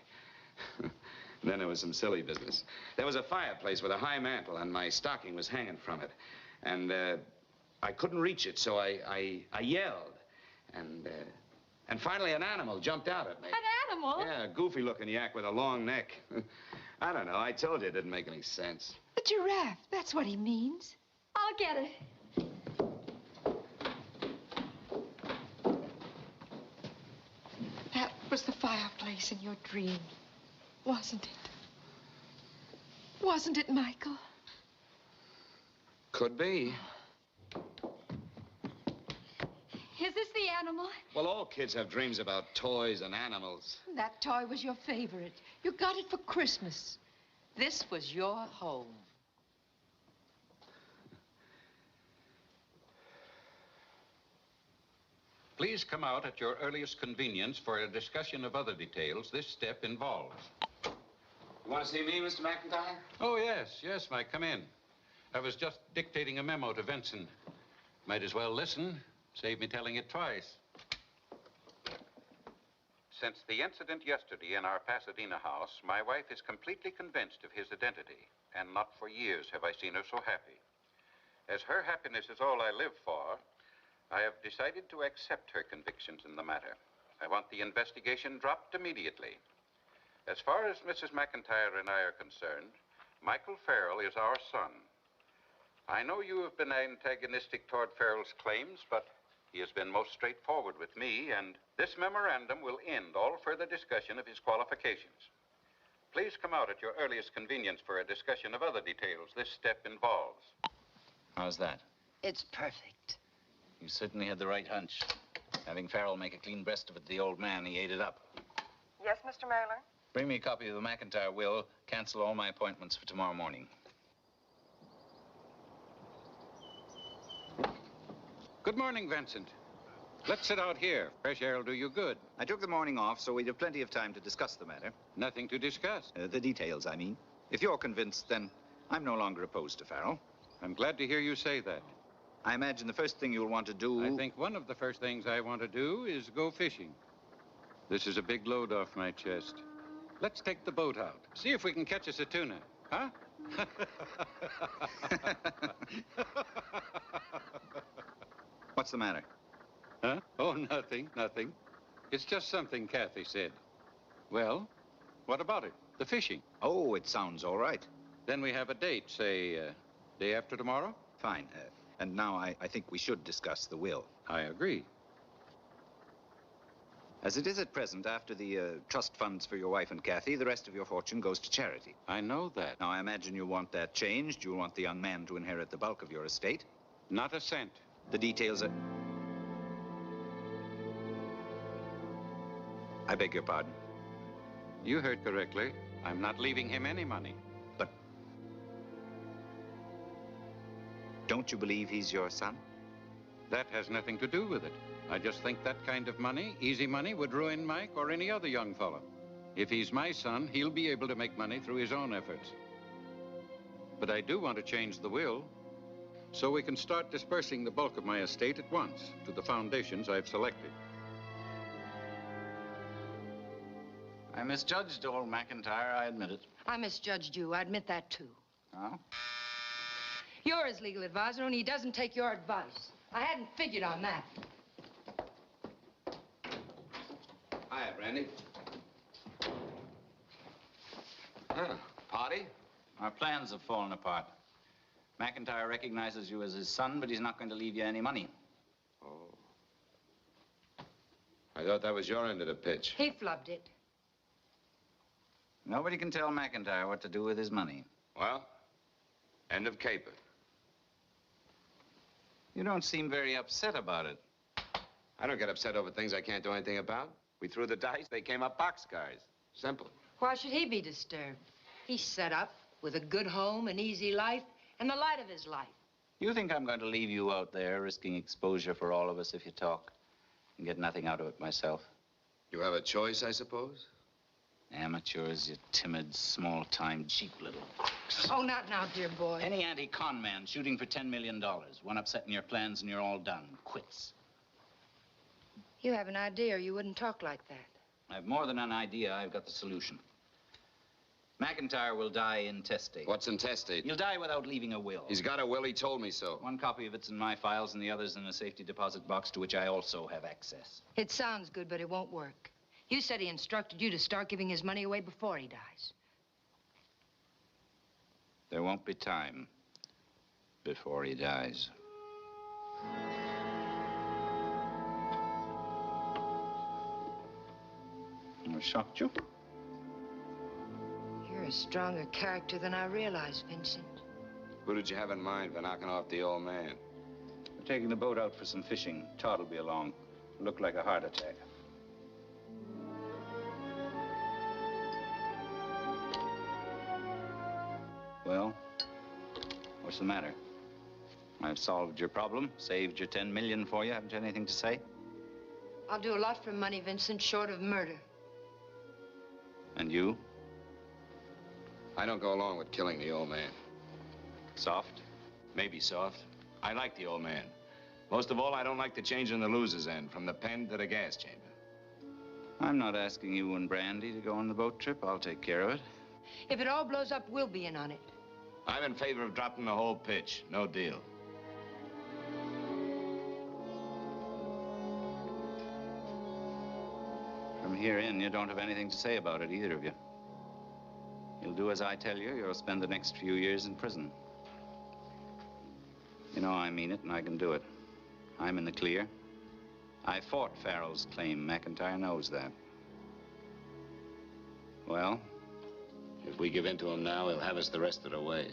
Then there was some silly business. There was a fireplace with a high mantel, and my stocking was hanging from it. And I couldn't reach it, so I yelled. And finally an animal jumped out at me. An animal? Yeah, a goofy-looking yak with a long neck. I don't know. I told you it didn't make any sense. A giraffe. That's what he means. I'll get it. That was the fireplace in your dream, wasn't it? Wasn't it, Michael? Could be. Is this the animal? Well, all kids have dreams about toys and animals. That toy was your favorite. You got it for Christmas. This was your home. Please come out at your earliest convenience for a discussion of other details this step involves. You want to see me, Mr. McIntyre? Oh, yes, Mike, come in. I was just dictating a memo to Vincent. Might as well listen. Save me telling it twice. Since the incident yesterday in our Pasadena house, my wife is completely convinced of his identity, and not for years have I seen her so happy. As her happiness is all I live for, I have decided to accept her convictions in the matter. I want the investigation dropped immediately. As far as Mrs. McIntyre and I are concerned, Michael Farrell is our son. I know you have been antagonistic toward Farrell's claims, but he has been most straightforward with me, and this memorandum will end all further discussion of his qualifications. Please come out at your earliest convenience for a discussion of other details this step involves. How's that? It's perfect. You certainly had the right hunch. Having Farrell make a clean breast of it to the old man, he ate it up. Yes, Mr. Mailer? Bring me a copy of the McIntyre will. Cancel all my appointments for tomorrow morning. Good morning, Vincent. Let's sit out here. Fresh air will do you good. I took the morning off, so we'd have plenty of time to discuss the matter. Nothing to discuss. The details, I mean. If you're convinced, then I'm no longer opposed to Farrell. I'm glad to hear you say that. I imagine the first thing you'll want to do... I think one of the first things I want to do is go fishing. This is a big load off my chest. Let's take the boat out. See if we can catch us a tuna, huh? What's the matter? Huh? Oh, nothing, nothing. It's just something Kathy said. Well, what about it? The fishing. Oh, it sounds all right. Then we have a date, say, day after tomorrow? Fine. And now I think we should discuss the will. I agree. As it is at present, after the trust funds for your wife and Kathy, the rest of your fortune goes to charity. I know that. Now, I imagine you want that changed. You want the young man to inherit the bulk of your estate. Not a cent. The details are... I beg your pardon. You heard correctly. I'm not leaving him any money. But... don't you believe he's your son? That has nothing to do with it. I just think that kind of money, easy money, would ruin Mike or any other young fellow. If he's my son, he'll be able to make money through his own efforts. But I do want to change the will so we can start dispersing the bulk of my estate at once to the foundations I've selected. I misjudged old McIntyre, I admit it. I misjudged you. I admit that, too. Oh? You're his legal advisor, and he doesn't take your advice. I hadn't figured on that. Hiya, Brandy. Huh. Party? Our plans have fallen apart. McIntyre recognizes you as his son, but he's not going to leave you any money. Oh. I thought that was your end of the pitch. He flubbed it. Nobody can tell McIntyre what to do with his money. Well, end of caper. You don't seem very upset about it. I don't get upset over things I can't do anything about. We threw the dice, they came up boxcars. Simple. Why should he be disturbed? He's set up with a good home, an easy life, and the light of his life. You think I'm going to leave you out there risking exposure for all of us if you talk and get nothing out of it myself? You have a choice, I suppose? Amateurs, you timid, small-time, cheap little crooks. Oh, not now, dear boy. Any anti-con man shooting for $10 million, one upsetting your plans and you're all done. Quits. You have an idea or you wouldn't talk like that. I've more than an idea. I've got the solution. McIntyre will die intestate. What's intestate? He'll die without leaving a will. He's got a will, he told me so. One copy of it's in my files and the other's in a safety deposit box to which I also have access. It sounds good, but it won't work. You said he instructed you to start giving his money away before he dies. There won't be time before he dies. I shocked you? You're a stronger character than I realized, Vincent. Who did you have in mind for knocking off the old man? We're taking the boat out for some fishing. Todd will be along. Looked like a heart attack. Well, what's the matter? I've solved your problem, saved your $10 million for you. Haven't you anything to say? I'll do a lot for money, Vincent, short of murder. And you? I don't go along with killing the old man. Soft? Maybe soft. I like the old man. Most of all, I don't like the change in the loser's end, from the pen to the gas chamber. I'm not asking you and Brandy to go on the boat trip. I'll take care of it. If it all blows up, we'll be in on it. I'm in favor of dropping the whole pitch. No deal. From here in, you don't have anything to say about it, either of you. You'll do as I tell you. You'll spend the next few years in prison. You know I mean it, and I can do it. I'm in the clear. I fought Farrell's claim. McIntyre knows that. Well? If we give in to him now, he'll have us the rest of the way.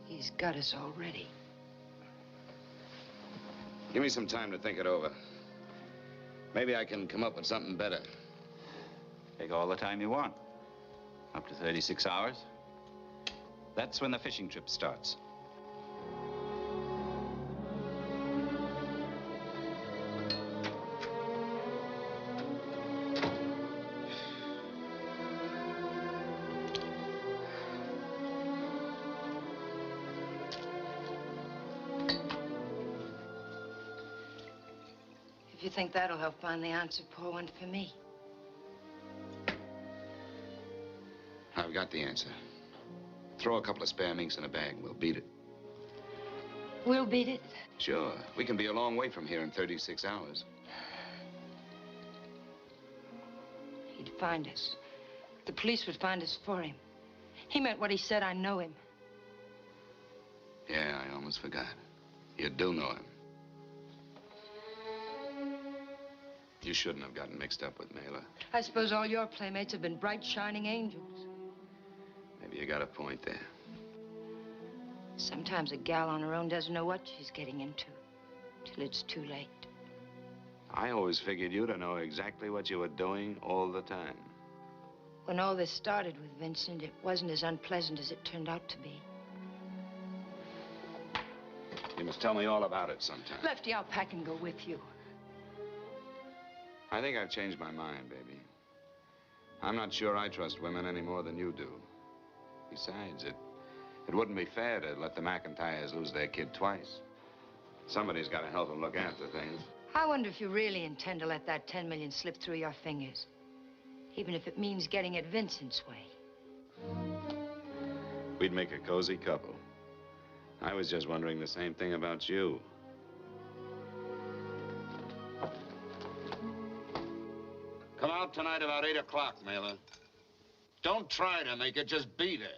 He's got us already. Give me some time to think it over. Maybe I can come up with something better. Take all the time you want. Up to 36 hours. That's when the fishing trip starts. If you think that'll help find the answer, pour one for me. I've got the answer. Throw a couple of spare minks in a bag. We'll beat it. We'll beat it? Sure. We can be a long way from here in 36 hours. He'd find us. The police would find us for him. He meant what he said. I know him. Yeah, I almost forgot. You do know him. You shouldn't have gotten mixed up with Mela. I suppose all your playmates have been bright, shining angels. Maybe you got a point there. Sometimes a gal on her own doesn't know what she's getting into till it's too late. I always figured you to know exactly what you were doing all the time. When all this started with Vincent, it wasn't as unpleasant as it turned out to be. You must tell me all about it sometime. Lefty, I'll pack and go with you. I think I've changed my mind, baby. I'm not sure I trust women any more than you do. Besides, it wouldn't be fair to let the McIntyres lose their kid twice. Somebody's got to help them look after things. I wonder if you really intend to let that 10 million slip through your fingers. Even if it means getting it Vincent's way. We'd make a cozy couple. I was just wondering the same thing about you. Come out tonight about 8 o'clock, Mela. Don't try to make it, just be there.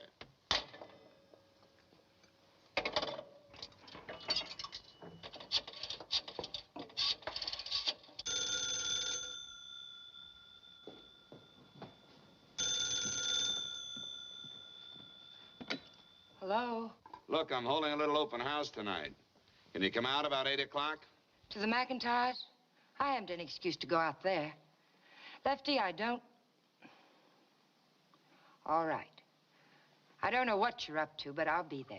Hello? Look, I'm holding a little open house tonight. Can you come out about 8 o'clock? To the McIntyres? I haven't an excuse to go out there. Lefty, I don't... All right. I don't know what you're up to, but I'll be there.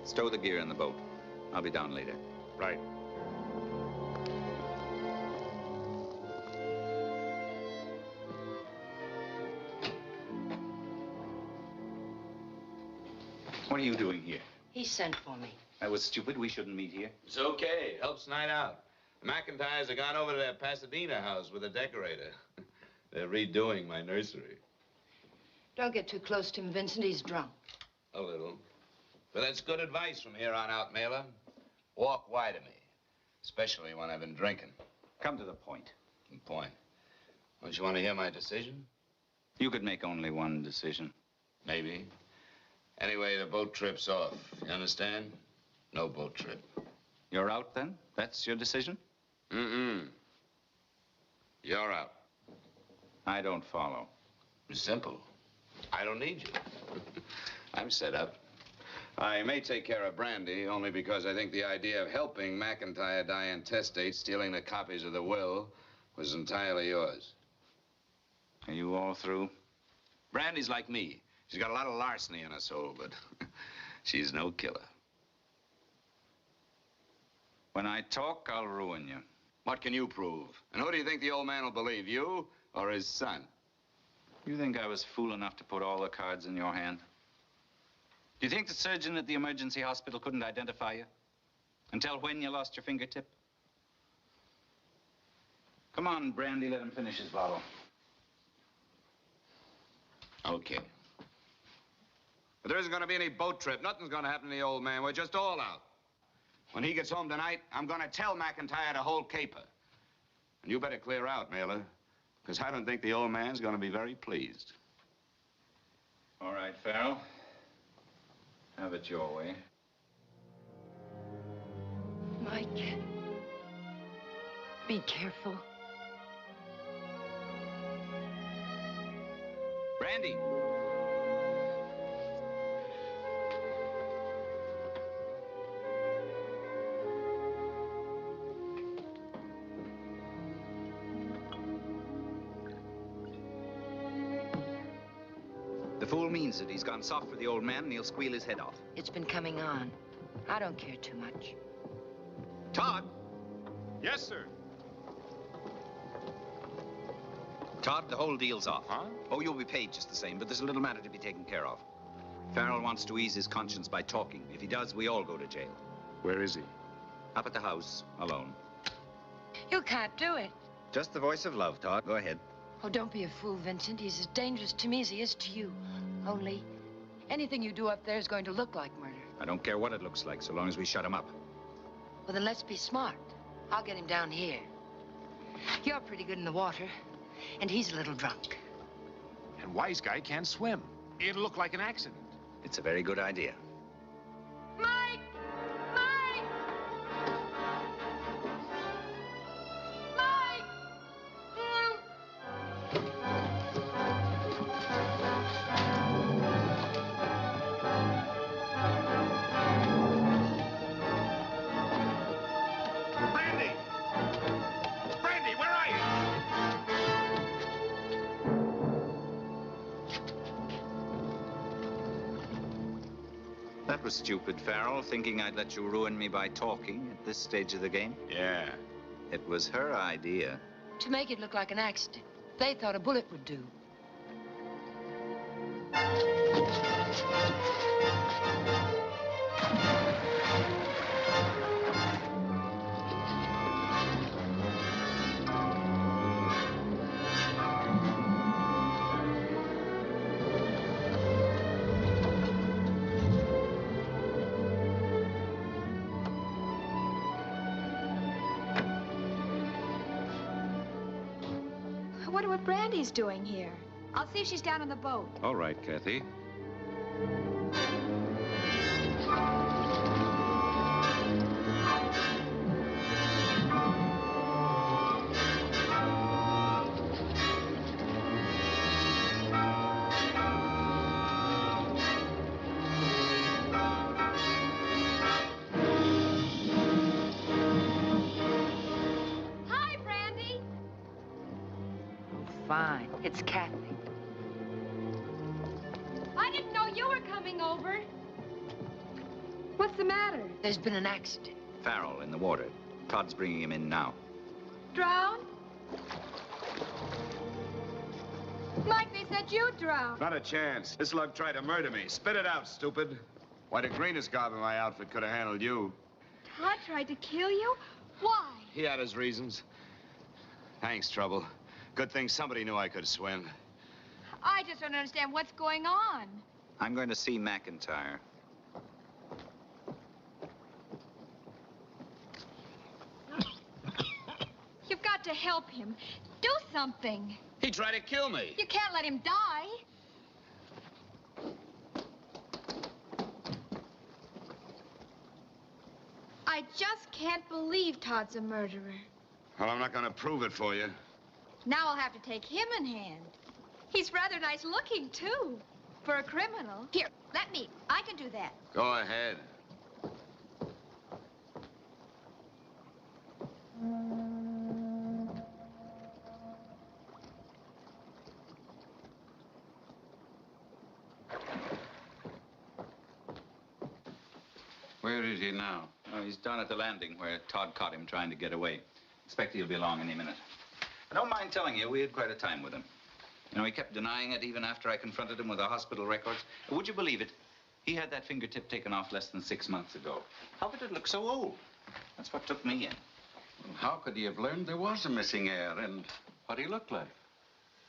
Stow the gear in the boat. I'll be down later. Right. What are you doing here? He sent for me. That was stupid. We shouldn't meet here. It's okay. Helps night out. The McIntyres have gone over to their Pasadena house with a decorator. They're redoing my nursery. Don't get too close to him, Vincent. He's drunk. A little. But that's good advice from here on out, Mela. Walk wide of me, especially when I've been drinking. Come to the point. Point. Don't you want to hear my decision? You could make only one decision. Maybe. Anyway, the boat trip's off. You understand? No boat trip. You're out, then? That's your decision? Mm-mm. You're out. I don't follow. It's simple. I don't need you. I'm set up. I may take care of Brandy, only because I think the idea of helping McIntyre die intestate, stealing the copies of the will, was entirely yours. Are you all through? Brandy's like me. She's got a lot of larceny in her soul, but she's no killer. When I talk, I'll ruin you. What can you prove? And who do you think the old man will believe, you or his son? You think I was fool enough to put all the cards in your hand? Do you think the surgeon at the emergency hospital couldn't identify you? And tell when you lost your fingertip? Come on, Brandy, let him finish his bottle. Okay. But there isn't going to be any boat trip. Nothing's going to happen to the old man. We're just all out. When he gets home tonight, I'm going to tell McIntyre to hold caper. And you better clear out, Mela, because I don't think the old man's going to be very pleased. All right, Farrell. Have it your way. Mike, be careful. Brandy! The fool means it. He's gone soft for the old man, and he'll squeal his head off. It's been coming on. I don't care too much. Todd! Yes, sir. Todd, the whole deal's off. Huh? Oh, you'll be paid just the same, but there's a little matter to be taken care of. Farrell wants to ease his conscience by talking. If he does, we all go to jail. Where is he? Up at the house, alone. You can't do it. Just the voice of love, Todd. Go ahead. Oh, don't be a fool, Vincent. He's as dangerous to me as he is to you. Only, anything you do up there is going to look like murder. I don't care what it looks like, so long as we shut him up. Well, then let's be smart. I'll get him down here. You're pretty good in the water, and he's a little drunk. And wise guy can't swim. It'll look like an accident. It's a very good idea. Mike! Mike! Mike! Brandy! Brandy, where are you? That was stupid, Farrell, thinking I'd let you ruin me by talking at this stage of the game. Yeah. It was her idea. To make it look like an accident. They thought a bullet would do. I wonder what Brandy's doing here. I'll see if she's down on the boat. All right, Kathy. Hi, Brandy. Fine. It's Kathy. I didn't know you were coming over. What's the matter? There's been an accident. Farrell in the water. Todd's bringing him in now. Drowned? Mike, they said you drowned. Not a chance. This lug tried to murder me. Spit it out, stupid. Why, the greenest garb in my outfit could have handled you. Todd tried to kill you? Why? He had his reasons. Thanks, Trouble. Good thing somebody knew I could swim. I just don't understand what's going on. I'm going to see McIntyre. You've got to help him. Do something. He tried to kill me. You can't let him die. I just can't believe Todd's a murderer. Well, I'm not going to prove it for you. Now I'll have to take him in hand. He's rather nice looking, too, for a criminal. Here, let me. I can do that. Go ahead. Where is he now? Oh, he's down at the landing where Todd caught him trying to get away. Expect he'll be along any minute. I don't mind telling you, we had quite a time with him. You know, he kept denying it even after I confronted him with the hospital records. Would you believe it? He had that fingertip taken off less than 6 months ago. How could it look so old? That's what took me in. How could he have learned there was a missing heir and what he looked like?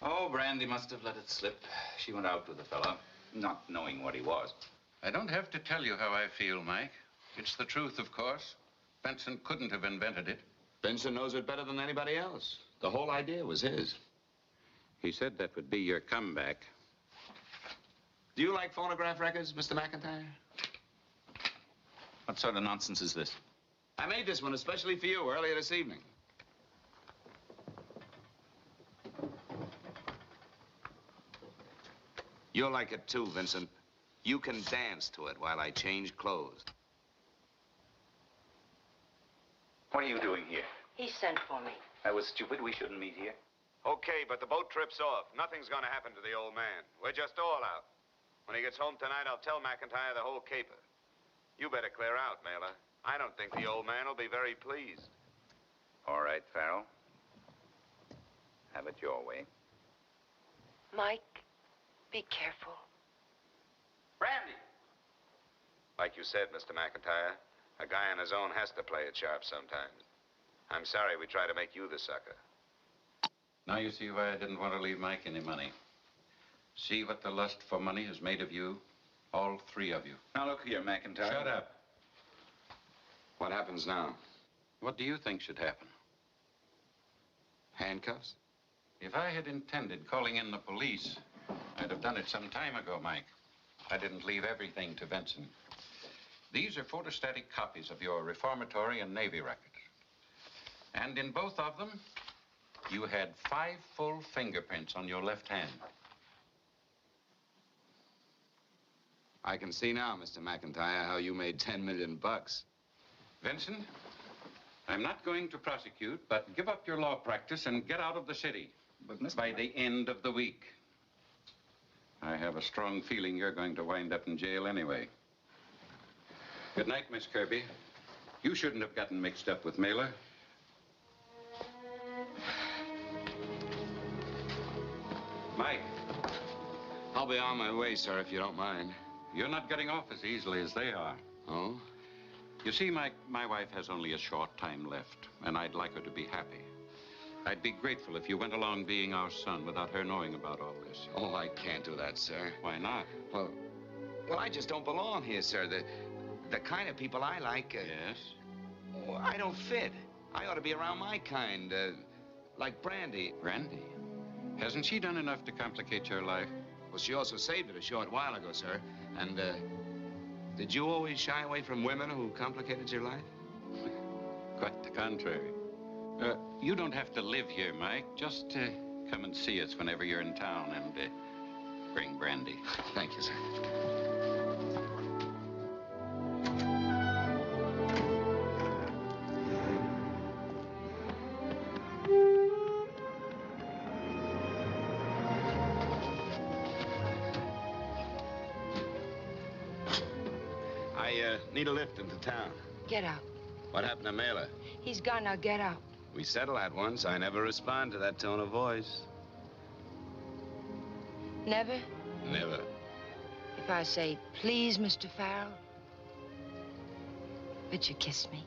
Oh, Brandy must have let it slip. She went out with the fella, not knowing what he was. I don't have to tell you how I feel, Mike. It's the truth, of course. Benson couldn't have invented it. Benson knows it better than anybody else. The whole idea was his. He said that would be your comeback. Do you like phonograph records, Mr. McIntyre? What sort of nonsense is this? I made this one especially for you earlier this evening. You'll like it too, Vincent. You can dance to it while I change clothes. What are you doing here? He sent for me. That was stupid. We shouldn't meet here. Okay, but the boat trip's off. Nothing's gonna happen to the old man. We're just all out. When he gets home tonight, I'll tell McIntyre the whole caper. You better clear out, Mailer. I don't think the old man will be very pleased. All right, Farrell. Have it your way. Mike, be careful. Brandy! Like you said, Mr. McIntyre, a guy on his own has to play it sharp sometimes. I'm sorry we try to make you the sucker. Now you see why I didn't want to leave Mike any money. See what the lust for money has made of you? All three of you. Now, look here, McIntyre. Shut up. What happens now? What do you think should happen? Handcuffs? If I had intended calling in the police, I'd have done it some time ago, Mike. I didn't leave everything to Vincent. These are photostatic copies of your reformatory and Navy records. And in both of them, you had 5 full fingerprints on your left hand. I can see now, Mr. McIntyre, how you made $10 million. Vincent, I'm not going to prosecute, but give up your law practice and get out of the city. But, Mr. By the end of the week. I have a strong feeling you're going to wind up in jail anyway. Good night, Miss Kirby. You shouldn't have gotten mixed up with Mailer. Mike. I'll be on my way, sir, if you don't mind. You're not getting off as easily as they are. Oh? You see, Mike, my wife has only a short time left, and I'd like her to be happy. I'd be grateful if you went along being our son without her knowing about all this. Oh, I can't do that, sir. Why not? Well, I just don't belong here, sir. The kind of people I like... Yes? Well, I don't fit. I ought to be around my kind, like Brandy. Brandy? Hasn't she done enough to complicate your life? Well, she also saved it a short while ago, sir. And, did you always shy away from women who complicated your life? Quite the contrary. You don't have to live here, Mike. Just come and see us whenever you're in town and bring Brandy. Thank you, sir. I need a lift into town. Get out. What happened to Mailer? He's gone, now get out. We settled that once. I never respond to that tone of voice. Never? Never. If I say, please, Mr. Farrell, but you kiss me.